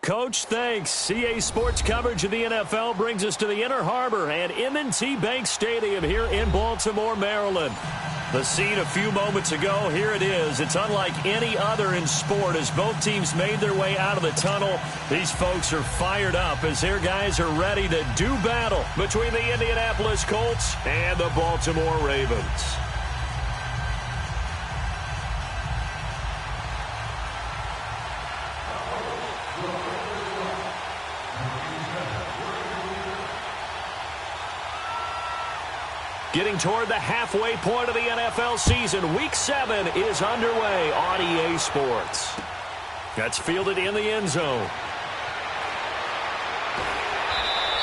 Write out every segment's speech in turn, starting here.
Coach, thanks. CA Sports coverage of the NFL brings us to the Inner Harbor and M&T Bank Stadium here in Baltimore, Maryland. The scene a few moments ago, here it is. It's unlike any other in sport as both teams made their way out of the tunnel. These folks are fired up as their guys are ready to do battle between the Indianapolis Colts and the Baltimore Ravens. Getting toward the halfway point of the NFL season, Week 7 is underway on EA Sports. That's fielded in the end zone.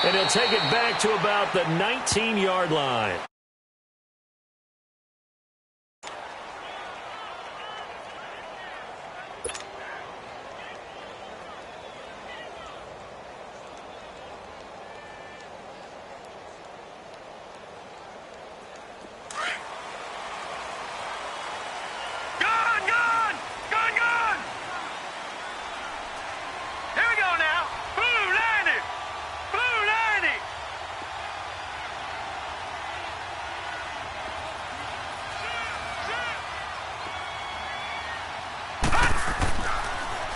And he'll take it back to about the 19-yard line.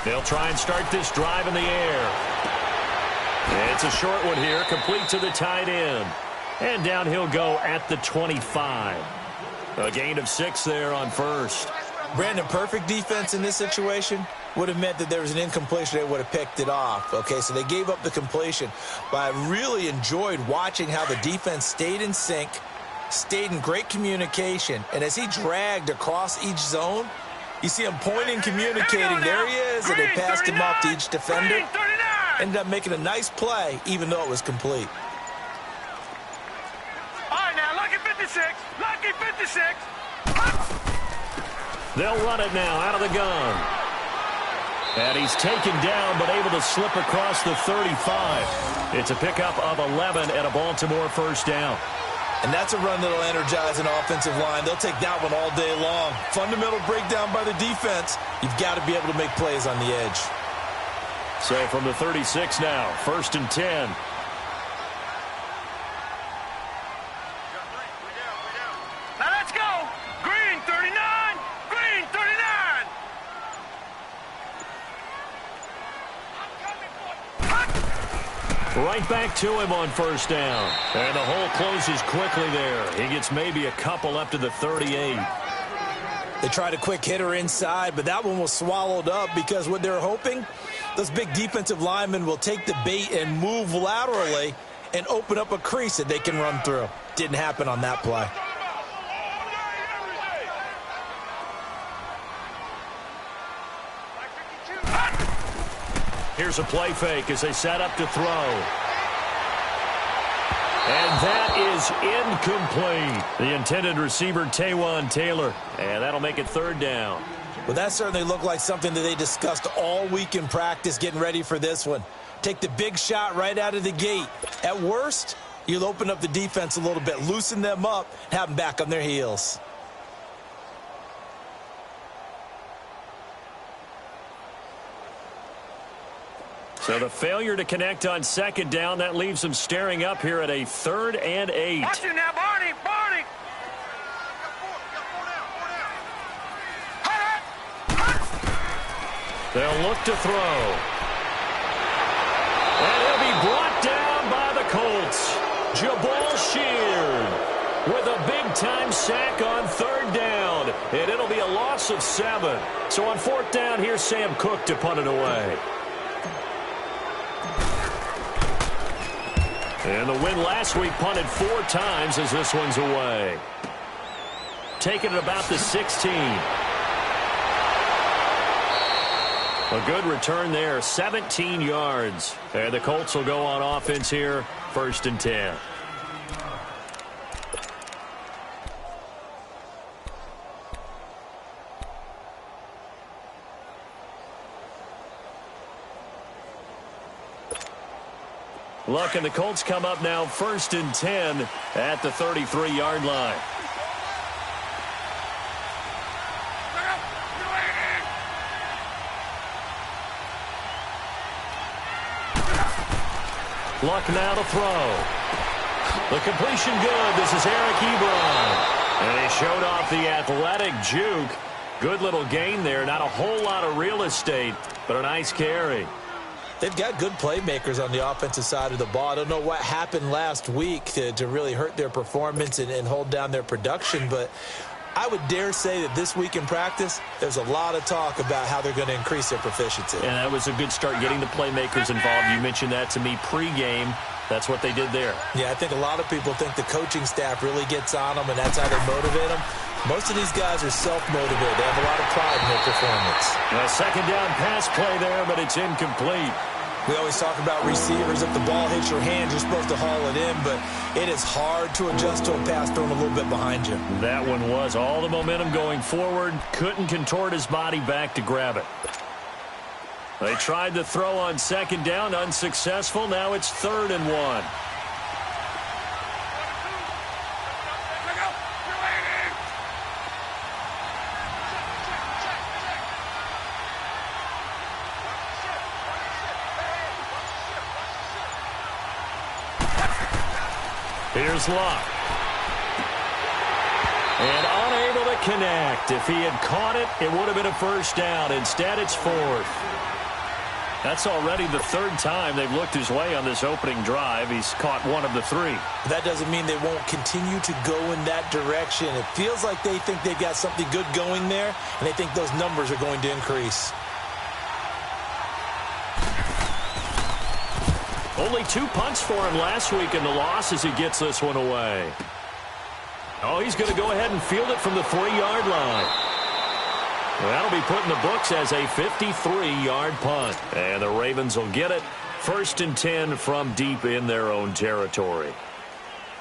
They'll try and start this drive in the air. It's a short one here, complete to the tight end. And down he'll go at the 25. A gain of 6 there on first. Brandon, perfect defense in this situation would have meant that there was an incompletion. They would have picked it off. Okay, so they gave up the completion. But I really enjoyed watching how the defense stayed in sync, stayed in great communication, and as he dragged across each zone, you see him pointing, communicating. There he is, and they passed him off to each defender. Ended up making a nice play, even though it was complete. All right, now, lucky 56. Lucky 56. They'll run it now out of the gun. And he's taken down, but able to slip across the 35. It's a pickup of 11 and a Baltimore first down. And that's a run that'll energize an offensive line. They'll take that one all day long. Fundamental breakdown by the defense. You've got to be able to make plays on the edge. So from the 36 now, 1st and 10. Now let's go. Green 39. Green 39. Right back to him on 1st down. And the hole closes quickly there. He gets maybe a couple up to the 38. They tried a quick hitter inside, but that one was swallowed up because what they're hoping, those big defensive linemen will take the bait and move laterally and open up a crease that they can run through. Didn't happen on that play. Here's a play fake as they set up to throw. And that is incomplete. The intended receiver, Taywan Taylor. And that'll make it 3rd down. Well, that certainly looked like something that they discussed all week in practice, getting ready for this one. Take the big shot right out of the gate. At worst, you'll open up the defense a little bit, loosen them up, and have them back on their heels. So the failure to connect on 2nd down, that leaves them staring up here at a 3rd and 8. Watch it now, Barney. Barney. They'll look to throw. And he'll be brought down by the Colts. Jabal Sheard with a big-time sack on 3rd down. And it'll be a loss of 7. So on 4th down, here's Sam Cook to punt it away. And the win last week punted 4 times as this one's away. Taking it about the 16. A good return there, 17 yards. And the Colts will go on offense here, 1st and 10. Look, and the Colts come up now 1st and 10 at the 33-yard line. Luck now to throw. The completion good. This is Eric Ebron. And he showed off the athletic juke. Good little gain there. Not a whole lot of real estate, but a nice carry. They've got good playmakers on the offensive side of the ball. I don't know what happened last week to really hurt their performance and hold down their production, but I would dare say that this week in practice, there's a lot of talk about how they're going to increase their proficiency. And that was a good start, getting the playmakers involved. You mentioned that to me pregame. That's what they did there. Yeah, I think a lot of people think the coaching staff really gets on them, and that's how they motivate them. Most of these guys are self-motivated. They have a lot of pride in their performance. A 2nd down pass play there, but it's incomplete. We always talk about receivers. If the ball hits your hand, you're supposed to haul it in, but it is hard to adjust to a pass thrown a little bit behind you. That one was all the momentum going forward. Couldn't contort his body back to grab it. They tried to throw on 2nd down, unsuccessful. Now it's 3rd and 1. Here's Luck. And unable to connect. If he had caught it, it would have been a 1st down. Instead, it's 4th. That's already the 3rd time they've looked his way on this opening drive. He's caught 1 of the 3. That doesn't mean they won't continue to go in that direction. It feels like they think they've got something good going there, and they think those numbers are going to increase. Only 2 punts for him last week in the loss as he gets this one away. Oh, he's going to go ahead and field it from the 3-yard line. Well, that'll be put in the books as a 53-yard punt. And the Ravens will get it. 1st and 10 from deep in their own territory.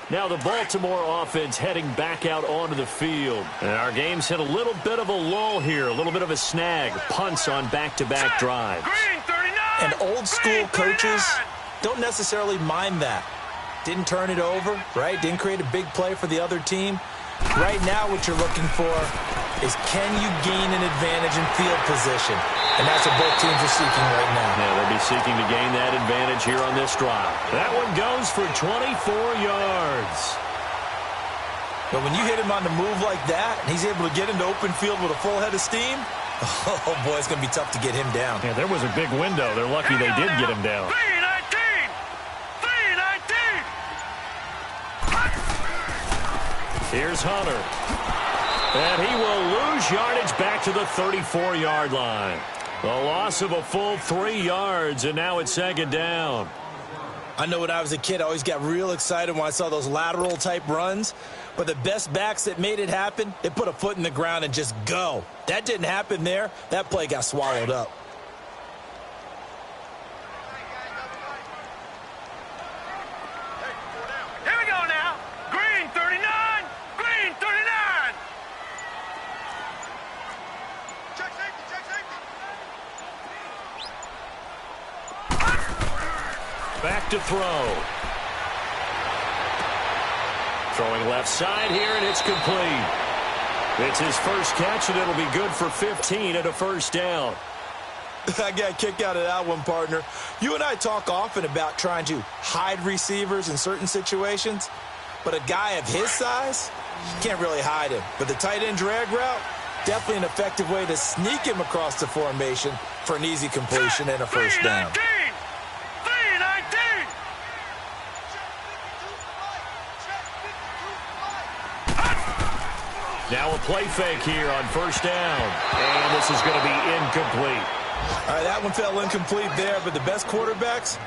Now the Baltimore offense heading back out onto the field. And our game's hit a little bit of a lull here, a little bit of a snag. Punts on back-to-back drives. And old school coaches don't necessarily mind that. Didn't turn it over, right? Didn't create a big play for the other team. Right now what you're looking for is, can you gain an advantage in field position? And that's what both teams are seeking right now. Yeah, they'll be seeking to gain that advantage here on this drive. That one goes for 24 yards. But when you hit him on the move like that, and he's able to get into open field with a full head of steam, oh boy, it's going to be tough to get him down. Yeah, there was a big window. They're lucky they did get him down. 319! Here's Hunter. And he will lose yardage back to the 34-yard line. The loss of a full 3 yards, and now it's 2nd down. I know when I was a kid, I always got real excited when I saw those lateral-type runs. But the best backs that made it happen, they put a foot in the ground and just go. That didn't happen there. That play got swallowed up. Here we go now. Green 39. Green 39. Check safety. Check safety. Back to throw. Throwing left side here, and it's complete. It's his first catch, and it'll be good for 15 and a 1st down. I got a kick out of that one, partner. You and I talk often about trying to hide receivers in certain situations, but a guy of his size, you can't really hide him. But the tight end drag route, definitely an effective way to sneak him across the formation for an easy completion and a 1st down. 319! Now a play fake here on 1st down. And this is going to be incomplete. All right, that one fell incomplete there, but the best quarterbacks,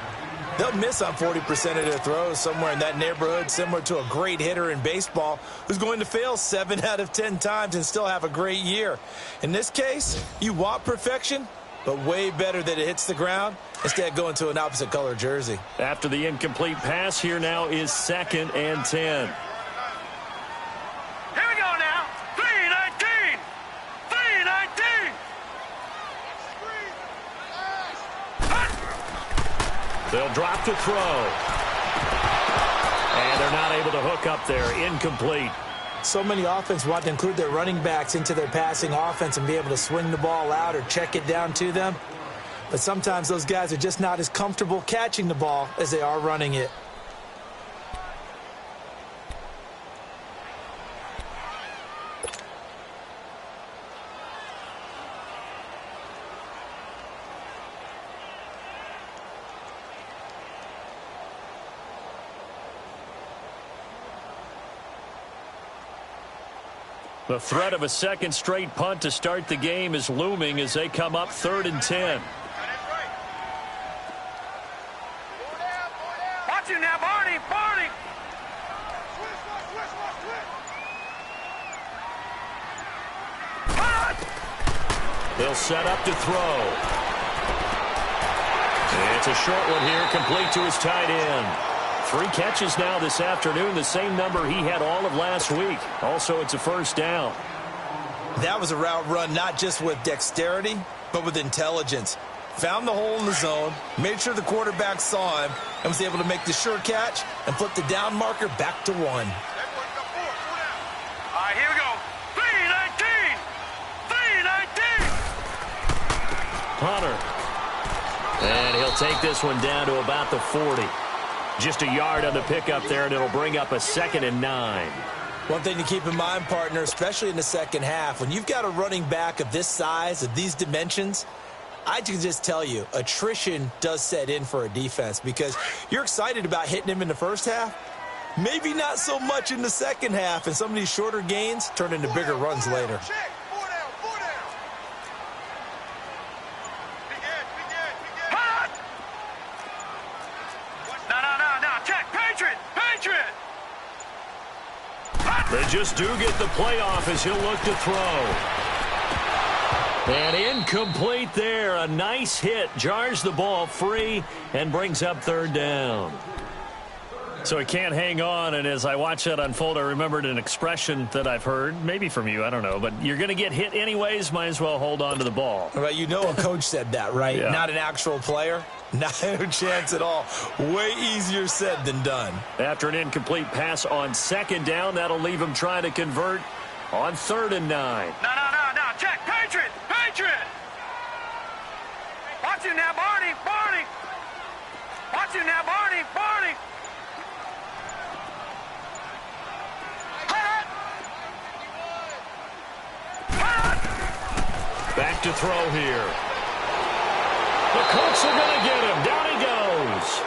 they'll miss on 40% of their throws, somewhere in that neighborhood, similar to a great hitter in baseball who's going to fail 7 out of 10 times and still have a great year. In this case, you want perfection, but way better that it hits the ground instead of going to an opposite color jersey. After the incomplete pass, here now is 2nd and 10. Here we go now. 319! 319! They'll drop to throw. And they're not able to hook up there. Incomplete. So many offenses want to include their running backs into their passing offense and be able to swing the ball out or check it down to them. But sometimes those guys are just not as comfortable catching the ball as they are running it. The threat of a 2nd straight punt to start the game is looming as they come up 3rd and 10. Watch you now, Barney! Barney! They'll set up to throw. It's a short one here, complete to his tight end. 3 catches now this afternoon, the same number he had all of last week. Also, it's a 1st down. That was a route run not just with dexterity, but with intelligence. Found the hole in the zone, made sure the quarterback saw him, and was able to make the sure catch and flip the down marker back to 1. All right, here we go. 319! 319! Hunter. And he'll take this one down to about the 40. Just a yard on the pickup there, and it'll bring up a 2nd and 9. One thing to keep in mind, partner, especially in the second half, when you've got a running back of this size, of these dimensions, I can just tell you, attrition does set in for a defense because you're excited about hitting him in the first half. Maybe not so much in the second half, and some of these shorter gains turn into bigger runs later. They just do get the playoff as he'll look to throw. And incomplete there. A nice hit. Jars the ball free and brings up third down. So he can't hang on, and as I watch that unfold, I remembered an expression that I've heard, maybe from you, I don't know, but you're going to get hit anyways, might as well hold on to the ball. Right, you know a coach said that, right? Yeah. Not an actual player. Not a chance at all. Way easier said than done. After an incomplete pass on second down, that'll leave him trying to convert on 3rd and 9. No. Check. Patriot. Watch it now, Barney. Watch it now, Barney. Back to throw here. The Colts are going to get him. Down he goes.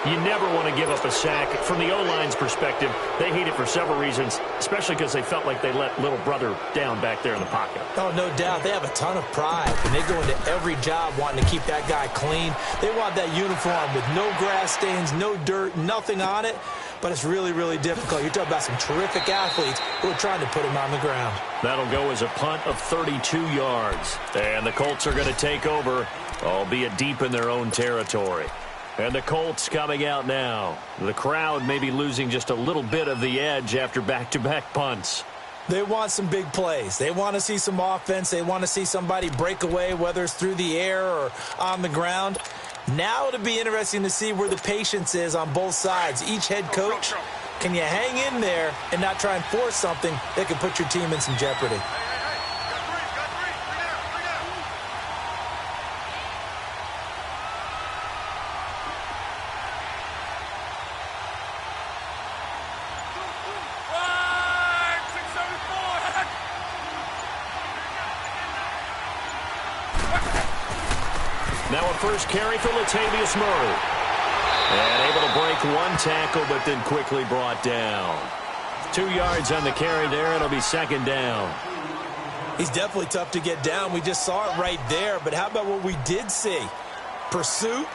You never want to give up a sack. From the O-line's perspective, they hate it for several reasons, especially because they felt like they let little brother down back there in the pocket. Oh, no doubt. They have a ton of pride, and they go into every job wanting to keep that guy clean. They want that uniform with no grass stains, no dirt, nothing on it. But it's really, really difficult. You're talking about some terrific athletes who are trying to put him on the ground. That'll go as a punt of 32 yards. And the Colts are going to take over, albeit deep in their own territory. And the Colts coming out now. The crowd may be losing just a little bit of the edge after back-to-back punts. They want some big plays. They want to see some offense. They want to see somebody break away, whether it's through the air or on the ground. Now it'll be interesting to see where the patience is on both sides. Each head coach, can you hang in there and not try and force something that could put your team in some jeopardy? Now a first carry for Latavius Murray. And able to break one tackle, but then quickly brought down. 2 yards on the carry there. It'll be second down. He's definitely tough to get down. We just saw it right there. But how about what we did see? Pursuit,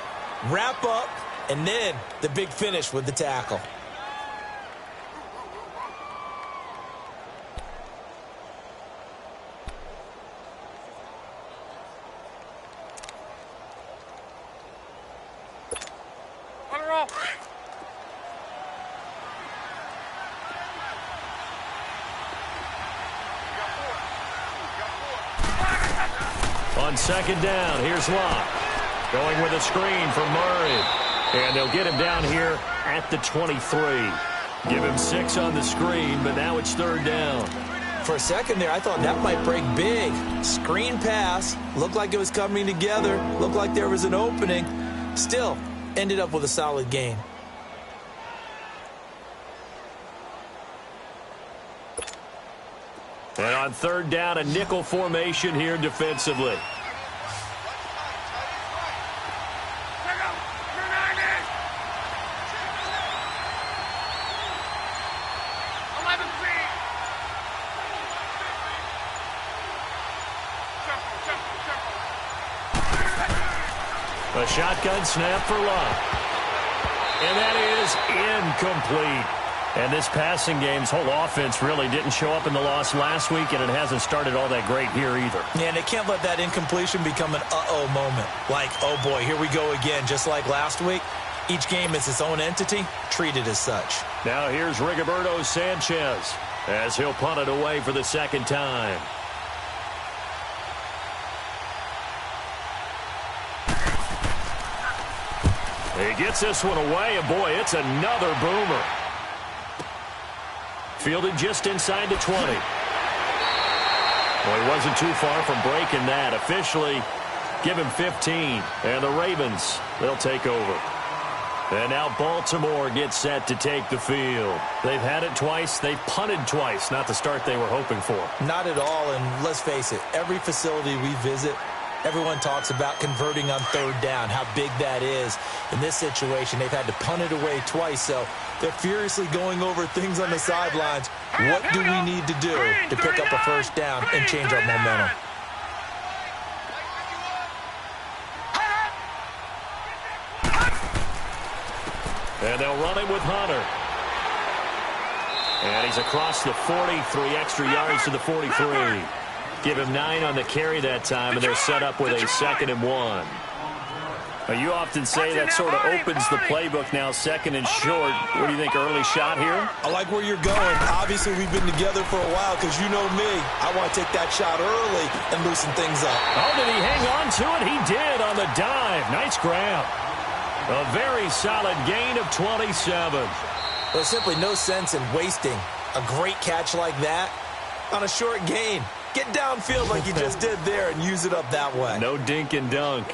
wrap up, and then the big finish with the tackle. On second down, here's Locke. Going with a screen from Murray. And they'll get him down here at the 23. Give him 6 on the screen, but now it's third down. For a second there, I thought that might break big. Screen pass. Looked like it was coming together. Looked like there was an opening. Still, ended up with a solid gain. And on third down, a nickel formation here defensively. A shotgun snap for Locke. And that is incomplete. And this passing game's whole offense really didn't show up in the loss last week, and it hasn't started all that great here either. Yeah, and they can't let that incompletion become an uh-oh moment. Like, oh boy, here we go again, just like last week. Each game is its own entity, treated as such. Now here's Rigoberto Sanchez as he'll punt it away for the second time. He gets this one away, and boy, it's another boomer. Fielded just inside the 20. Well, he wasn't too far from breaking that. Officially, give him 15. And the Ravens, they'll take over. And now Baltimore gets set to take the field. They've had it twice. They've punted twice. Not the start they were hoping for. Not at all, and let's face it, every facility we visit, everyone talks about converting on third down, how big that is. In this situation, they've had to punt it away twice, so they're furiously going over things on the sidelines. What do we need to do to pick up a first down and change our momentum? And they'll run it with Hunter. And he's across the 40, 3 extra yards to the 43. Give him 9 on the carry that time, and they're set up with a 2nd and 1. You often say that sort of opens the playbook now, 2nd and short. What do you think, early shot here? I like where you're going. Obviously, we've been together for a while because you know me. I want to take that shot early and loosen things up. Oh, did he hang on to it? He did on the dive. Nice grab. A very solid gain of 27. There's simply no sense in wasting a great catch like that on a short gain. Get downfield like you just did there and use it up that way. No dink and dunk.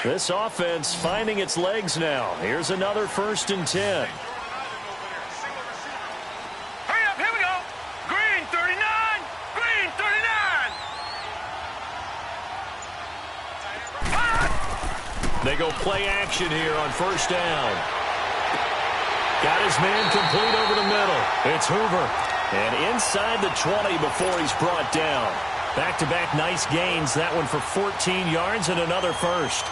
This offense finding its legs now. Here's another 1st and 10. Hurry up, here we go. Green 39, green 39. They go play action here on 1st down. Got his man complete over the middle. It's Hoover. And inside the 20 before he's brought down. Back-to-back nice gains. That one for 14 yards and another 1st.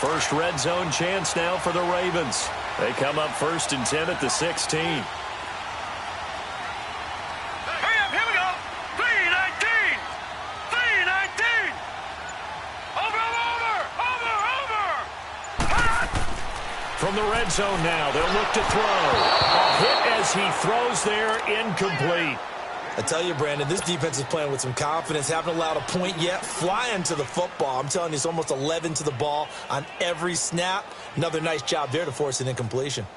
First red zone chance now for the Ravens. They come up 1st and 10 at the 16. Hurry up, here we go. 319, 319. Over. From the red zone now, they'll look to throw. A hit as he throws there, incomplete. I tell you, Brandon, this defense is playing with some confidence. Haven't allowed a point yet. Flying to the football. I'm telling you, it's almost 11 to the ball on every snap. Another nice job there to force an incompletion.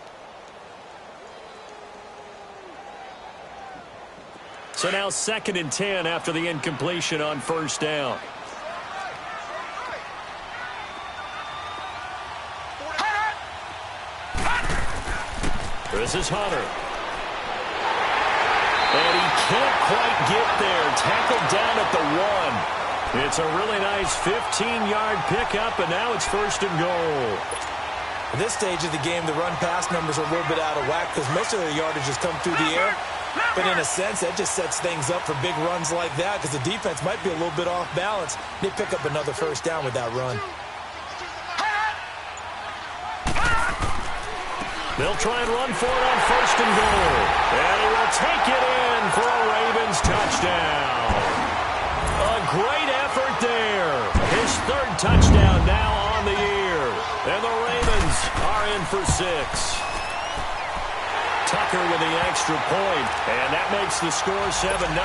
So now 2nd and 10 after the incompletion on 1st down. This is Hunter. And he can't quite get there. Tackled down at the 1. It's a really nice 15-yard pickup, and now it's 1st and goal. At this stage of the game, the run-pass numbers are a little bit out of whack because most of the yardage has come through the air. But in a sense, that just sets things up for big runs like that because the defense might be a little bit off balance. They pick up another 1st down with that run. They'll try and run for it on 1st and goal. And he will take it in for a Ravens touchdown. A great effort there. His 3rd touchdown now on the year. And the Ravens are in for 6. Tucker with the extra point. And that makes the score 7-0.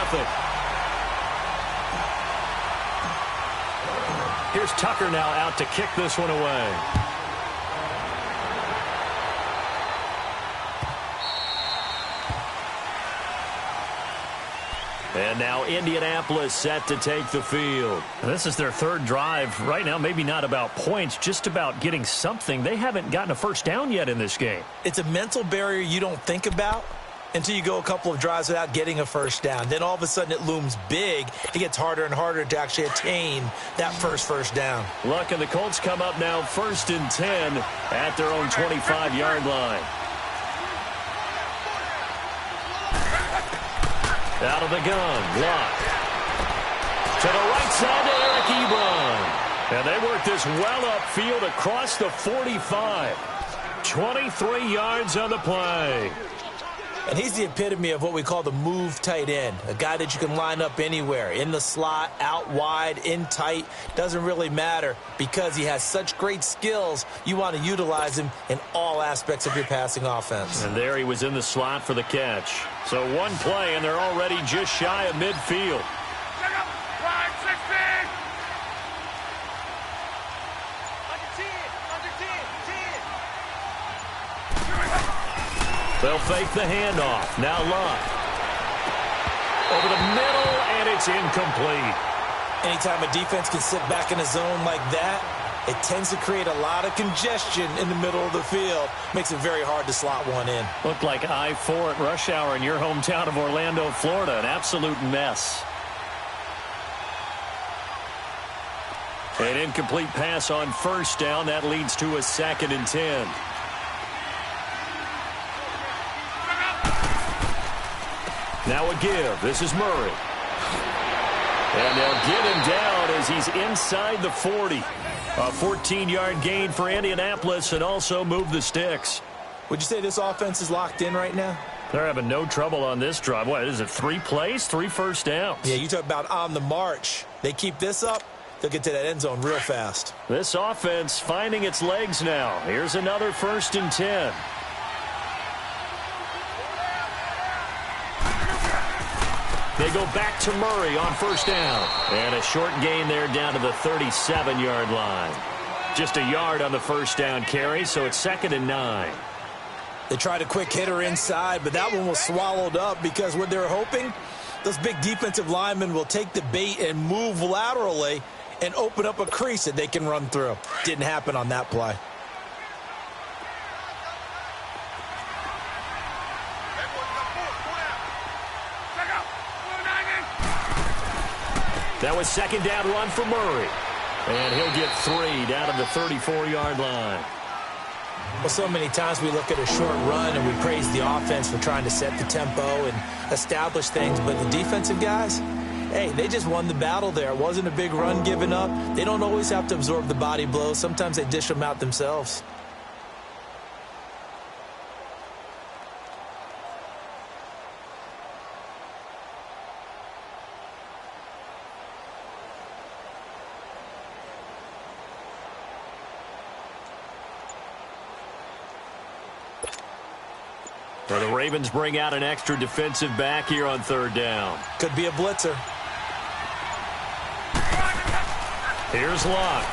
Here's Tucker now out to kick this one away. And now Indianapolis set to take the field. This is their 3rd drive. Right now, maybe not about points, just about getting something. They haven't gotten a 1st down yet in this game. It's a mental barrier you don't think about until you go a couple of drives without getting a 1st down. Then all of a sudden it looms big. It gets harder and harder to actually attain that first down. Look, and the Colts come up now 1st and 10 at their own 25-yard line. Out of the gun, Luck. To the right side to Eric Ebron. And they work this well upfield across the 45. 23 yards on the play. And he's the epitome of what we call the move tight end. A guy that you can line up anywhere. In the slot, out wide, in tight. Doesn't really matter because he has such great skills. You want to utilize him in all aspects of your passing offense. And there he was in the slot for the catch. So one play, and they're already just shy of midfield. Check up. Line 16. They'll fake the handoff. Now Luck. Over the middle, and it's incomplete. Anytime a defense can sit back in a zone like that, it tends to create a lot of congestion in the middle of the field. Makes it very hard to slot one in. Looked like I-4 at rush hour in your hometown of Orlando, Florida. An absolute mess. An incomplete pass on first down. That leads to a 2nd and 10. Now a give. This is Murray. And they'll get him down as he's inside the 40. A 14-yard gain for Indianapolis and also move the sticks. Would you say this offense is locked in right now? They're having no trouble on this drive. What is it, 3 plays, 3 first downs? Yeah, you talk about on the march. They keep this up, they'll get to that end zone real fast. This offense finding its legs now. Here's another 1st and 10. They go back to Murray on first down. And a short gain there down to the 37-yard line. Just a yard on the first down carry, so it's 2nd and 9. They tried a quick hitter inside, but that one was swallowed up because what they're hoping, those big defensive linemen will take the bait and move laterally and open up a crease that they can run through. Didn't happen on that play. That was 2nd down run for Murray. And he'll get 3 down to the 34-yard line. Well, so many times we look at a short run and we praise the offense for trying to set the tempo and establish things, but the defensive guys, hey, they just won the battle there. It wasn't a big run given up. They don't always have to absorb the body blows. Sometimes they dish them out themselves. So the Ravens bring out an extra defensive back here on 3rd down. Could be a blitzer. Here's Luck.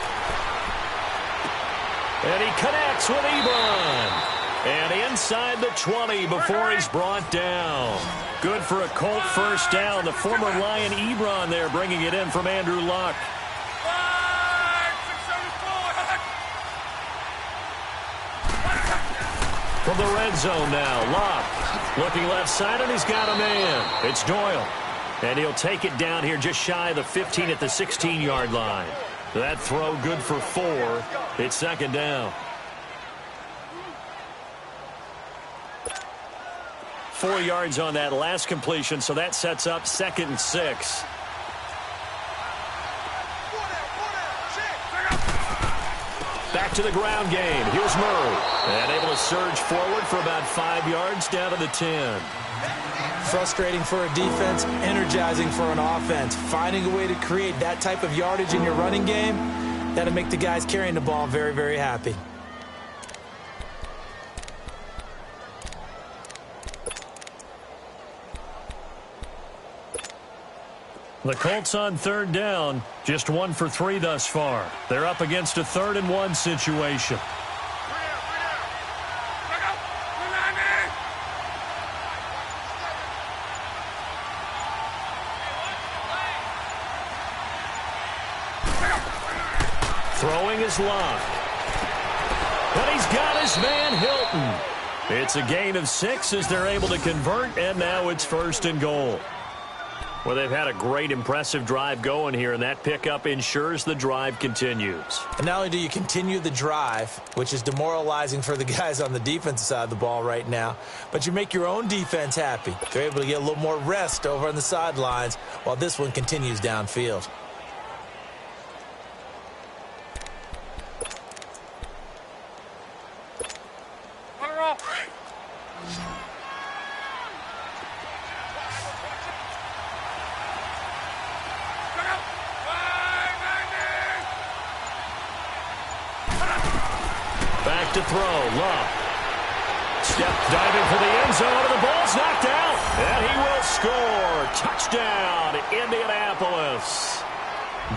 And he connects with Ebron. And inside the 20 before he's brought down. Good for a Colt first down. The former Lion Ebron there bringing it in from Andrew Luck. From the red zone now, Luck looking left side, and he's got a man. It's Doyle. And he'll take it down here just shy of the 15 at the 16-yard line. That throw good for 4. It's 2nd down. 4 yards on that last completion, so that sets up 2nd and 6. Back to the ground game. Here's Murray. And able to surge forward for about 5 yards down to the 10. Frustrating for a defense, energizing for an offense. Finding a way to create that type of yardage in your running game, that'll make the guys carrying the ball very, very happy. The Colts on 3rd down, just 1 for 3 thus far. They're up against a 3rd and 1 situation. Throwing is Luck. But he's got his man Hilton. It's a gain of 6 as they're able to convert, and now it's 1st and goal. Well, they've had a great, impressive drive going here, and that pickup ensures the drive continues. And not only do you continue the drive, which is demoralizing for the guys on the defensive side of the ball right now, but you make your own defense happy. They're able to get a little more rest over on the sidelines while this one continues downfield. Back to throw, Love. Step diving for the end zone, and the ball's knocked out. And he will score. Touchdown, Indianapolis.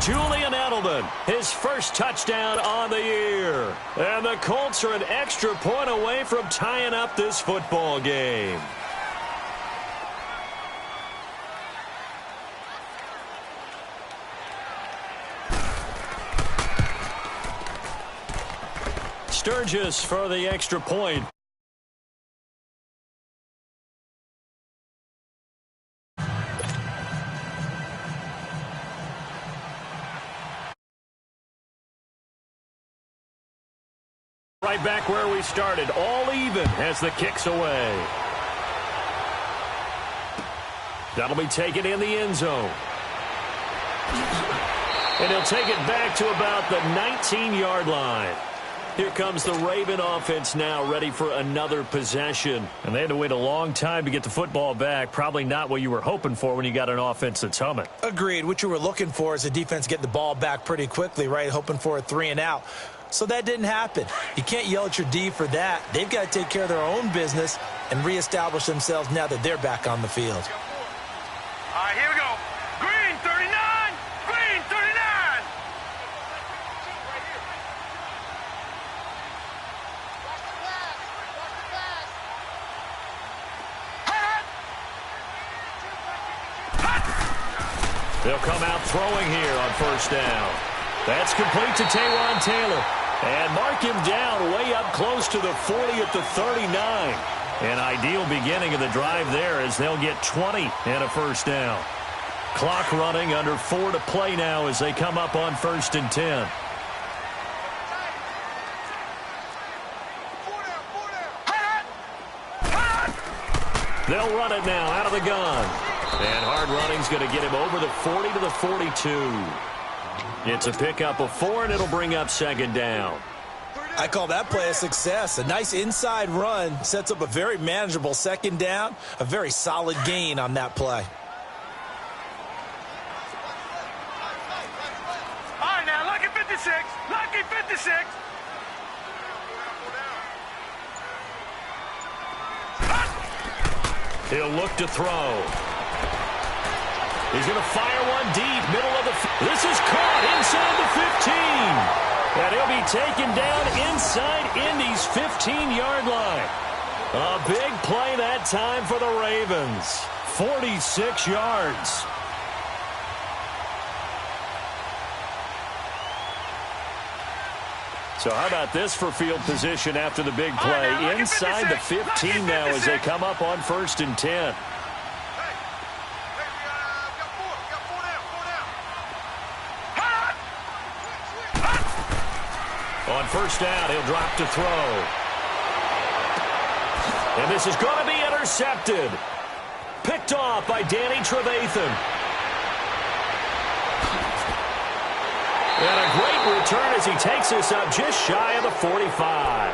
Julian Edelman, his first touchdown on the year. And the Colts are an extra point away from tying up this football game. Sturgis for the extra point. Right back where we started, all even as the kick's away. That'll be taken in the end zone. And he'll take it back to about the 19-yard line. Here comes the Raven offense now, ready for another possession. And they had to wait a long time to get the football back. Probably not what you were hoping for when you got an offense that's humming. Agreed. What you were looking for is the defense get the ball back pretty quickly, right? Hoping for a 3-and-out. So that didn't happen. You can't yell at your D for that. They've got to take care of their own business and reestablish themselves now that they're back on the field. All right, here we go. Green 39, green 39. They'll come out throwing here on first down. That's complete to Taywan Taylor. And mark him down way up close to the 40 at the 39. An ideal beginning of the drive there as they'll get 20 and a first down. Clock running, under 4 to play now as they come up on 1st and 10. They'll run it now out of the gun. And hard running's going to get him over the 40 to the 42. It's a pickup of 4, and it'll bring up 2nd down. I call that play a success. A nice inside run sets up a very manageable 2nd down. A very solid gain on that play. All right, now, lucky 56, lucky 56. He'll look to throw. He's going to fire one deep, middle of the field. This is caught inside the 15. And he'll be taken down inside Indy's 15-yard line. A big play that time for the Ravens. 46 yards. So how about this for field position after the big play? Inside the 15 now as they come up on 1st and 10. On first down, he'll drop to throw. And this is going to be intercepted. Picked off by Danny Trevathan. And a great return as he takes this up just shy of the 45.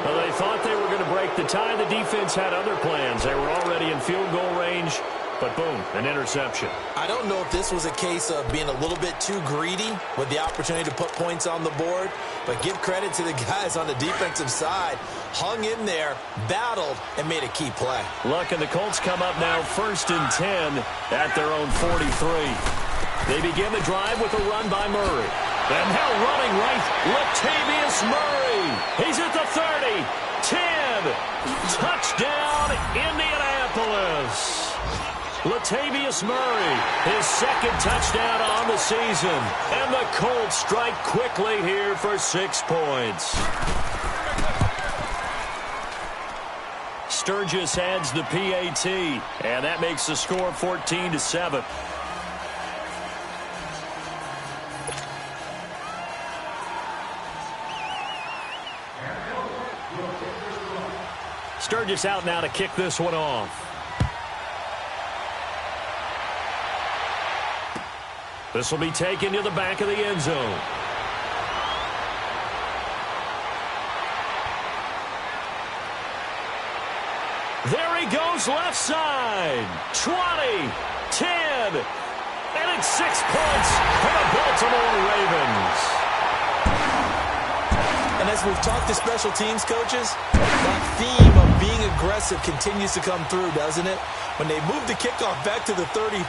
Well, they thought they were going to break the tie. The defense had other plans. They were already in field goal range. But boom, an interception. I don't know if this was a case of being a little bit too greedy with the opportunity to put points on the board, but give credit to the guys on the defensive side. Hung in there, battled, and made a key play. Luck, and the Colts come up now 1st and 10 at their own 43. They begin the drive with a run by Murray. And now running right, Latavius Murray. He's at the 30, 10. Touchdown, Indianapolis. Latavius Murray, his 2nd touchdown on the season. And the Colts strike quickly here for 6 points. Sturgis adds the PAT, and that makes the score 14-7. Sturgis out now to kick this one off. This will be taken to the back of the end zone. There he goes left side. 20, 10, and it's 6 points for the Baltimore Ravens. And as we've talked to special teams coaches, that theme of being aggressive continues to come through, doesn't it? When they moved the kickoff back to the 35,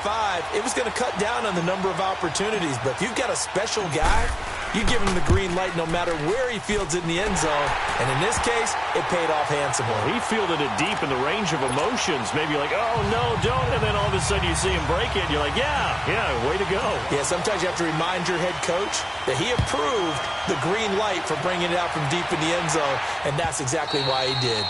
it was going to cut down on the number of opportunities. But if you've got a special guy, you give him the green light no matter where he fields it in the end zone. And in this case, it paid off handsomely. He fielded it deep in the range of emotions. Maybe like, oh, no, don't. And then all of a sudden you see him break it. And you're like, yeah, way to go. Yeah, sometimes you have to remind your head coach that he approved the green light for bringing it out from deep in the end zone. And that's exactly why he did.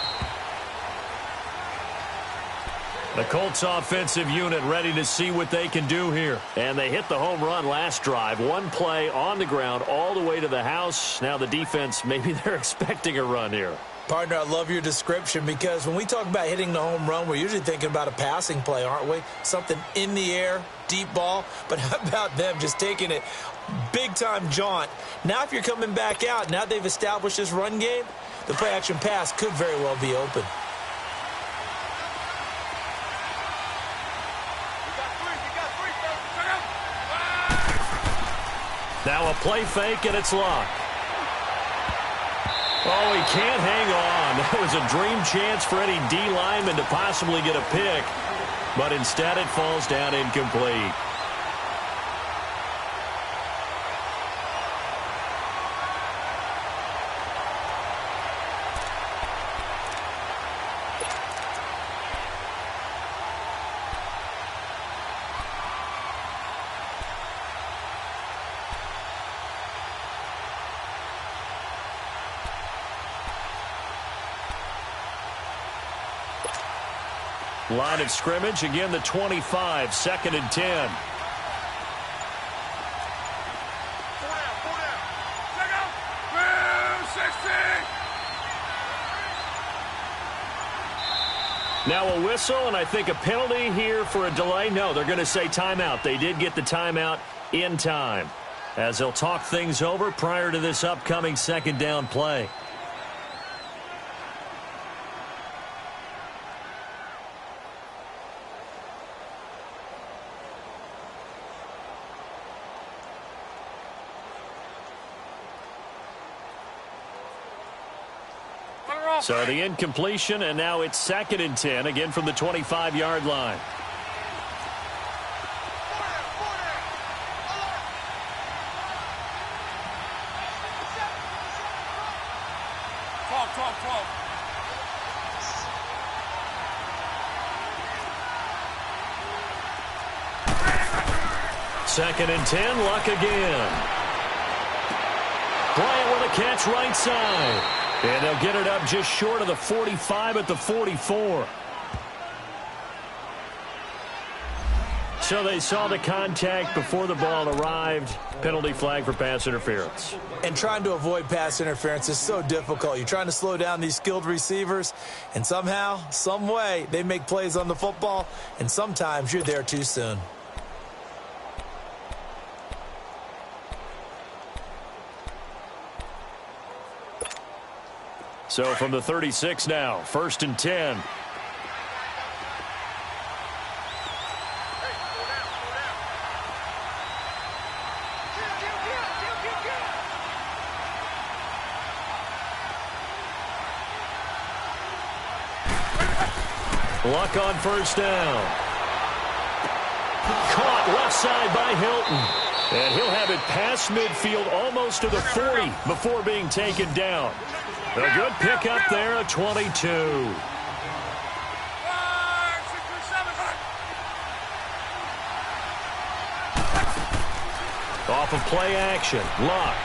The Colts offensive unit ready to see what they can do here. And they hit the home run last drive. One play on the ground all the way to the house. Now the defense, maybe they're expecting a run here. Partner, I love your description because when we talk about hitting the home run, we're usually thinking about a passing play, aren't we? Something in the air, deep ball. But how about them just taking it big-time jaunt? Now if you're coming back out, now they've established this run game, the play-action pass could very well be open. Now a play fake, and it's locked. Oh, he can't hang on. That was a dream chance for any D lineman to possibly get a pick, but instead it falls down incomplete. Line of scrimmage, again the 25, 2nd and 10. Now a whistle, and I think a penalty here for a delay. No, they're going to say timeout. They did get the timeout in time, as they'll talk things over prior to this upcoming 2nd down play. So the incompletion, and now it's 2nd and 10, again from the 25-yard line. Second and 10, Luck again. Bryant with a catch right side. And they'll get it up just short of the 45 at the 44. So they saw the contact before the ball arrived. Penalty flag for pass interference. And trying to avoid pass interference is so difficult. You're trying to slow down these skilled receivers, and somehow, some way, they make plays on the football, and sometimes you're there too soon. So from the 36 now, 1st and 10. Luck on 1st down. Caught left side by Hilton. And he'll have it past midfield almost to the 40 before being taken down. A good pickup there at 22. Off of play action, Luck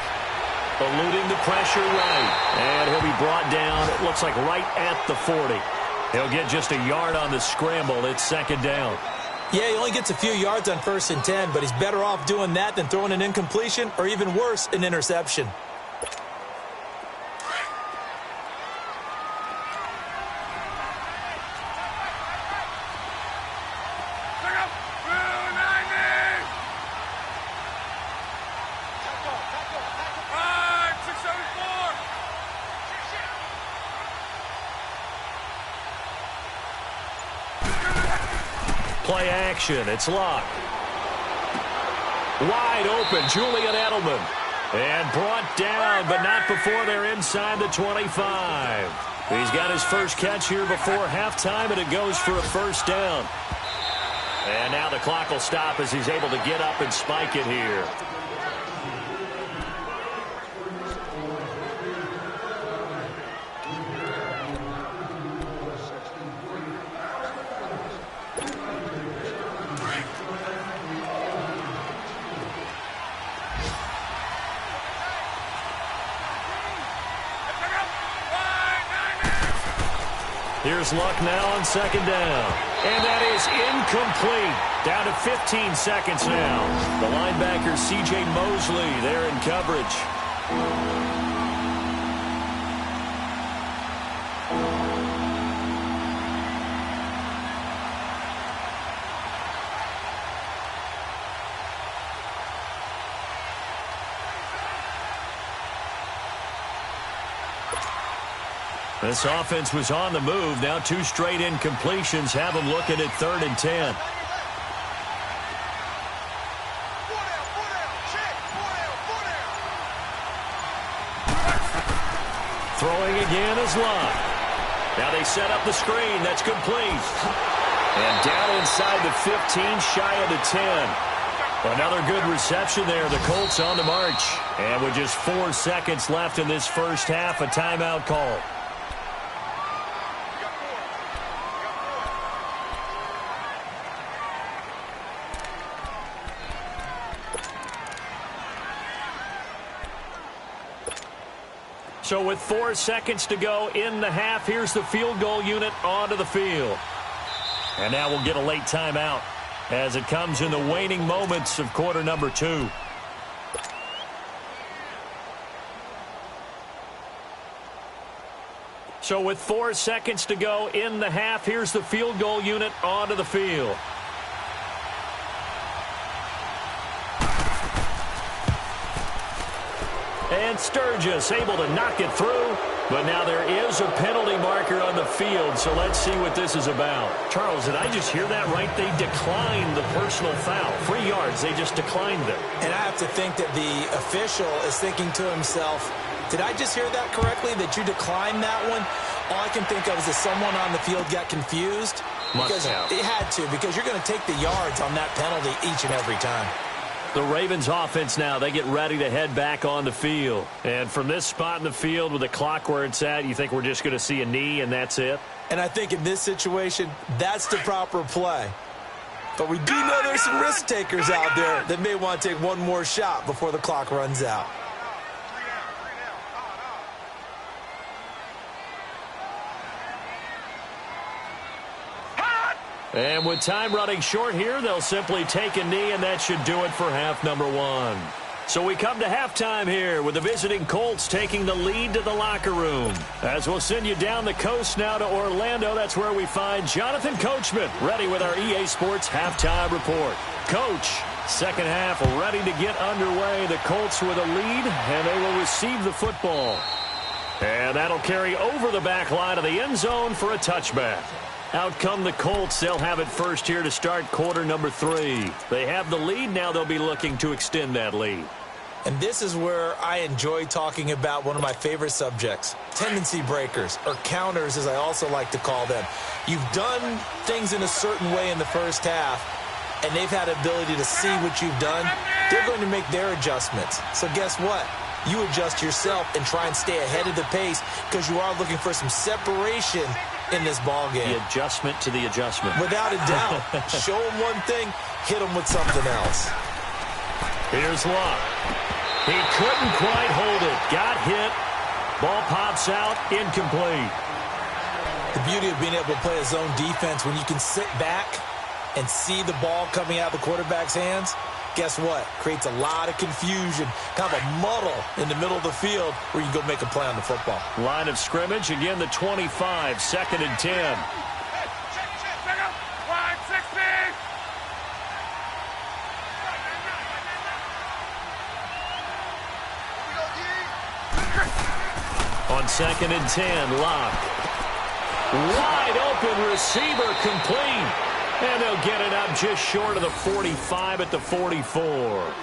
eluding the pressure right. And he'll be brought down, it looks like right at the 40. He'll get just a yard on the scramble. It's 2nd down. Yeah, he only gets a few yards on 1st and 10, but he's better off doing that than throwing an incompletion or even worse, an interception. Play action. It's Luck. Wide open, Julian Edelman. And brought down, but not before they're inside the 25. He's got his first catch here before halftime, and it goes for a 1st down. And now the clock will stop as he's able to get up and spike it here. Here's Luck now on second down. And that is incomplete. Down to 15 seconds now. The linebacker, C.J. Mosley, there in coverage. This offense was on the move. Now 2 straight incompletions have them looking at 3rd and 10. Throwing again is Luck. Now they set up the screen. That's complete. And down inside the 15, shy of the 10. Another good reception there. The Colts on the march. And with just 4 seconds left in this first half, a timeout call. So with 4 seconds to go in the half, here's the field goal unit onto the field. And now we'll get a late timeout as it comes in the waning moments of quarter number 2. So with 4 seconds to go in the half, here's the field goal unit onto the field. And Sturgis able to knock it through. But now there is a penalty marker on the field, so let's see what this is about. Charles, did I just hear that right? They declined the personal foul. 3 yards, they just declined it. And I have to think that the official is thinking to himself, did I just hear that correctly, that you declined that one? All I can think of is that someone on the field got confused. Must have. It had to, because you're going to take the yards on that penalty each and every time. The Ravens offense now, they get ready to head back on the field. And from this spot in the field with the clock where it's at, you think we're just going to see a knee and that's it? And I think in this situation, that's the proper play. But we do know there's some risk takers out there that may want to take one more shot before the clock runs out. And with time running short here, they'll simply take a knee, and that should do it for half number 1. So we come to halftime here with the visiting Colts taking the lead to the locker room. As we'll send you down the coast now to Orlando, that's where we find Jonathan Coachman ready with our EA Sports halftime report. Coach, second half ready to get underway. The Colts with a lead, and they will receive the football. And that'll carry over the back line of the end zone for a touchback. Out come the Colts. They'll have it first here to start quarter number 3. They have the lead. Now they'll be looking to extend that lead. And this is where I enjoy talking about one of my favorite subjects, tendency breakers, or counters as I also like to call them. You've done things in a certain way in the first half, and they've had ability to see what you've done. They're going to make their adjustments. So guess what? You adjust yourself and try and stay ahead of the pace because you are looking for some separation in this ball game. The adjustment to the adjustment. Without a doubt. Show them one thing, hit them with something else. Here's Luck. He couldn't quite hold it. Got hit. Ball pops out. Incomplete. The beauty of being able to play a zone defense when you can sit back and see the ball coming out of the quarterback's hands, guess what? Creates a lot of confusion, kind of a muddle in the middle of the field where you can go make a play on the football. Line of scrimmage, again the 25, second and 10. On second and 10, Lock. Wide open receiver, complete. And they'll get it up just short of the 45 at the 44.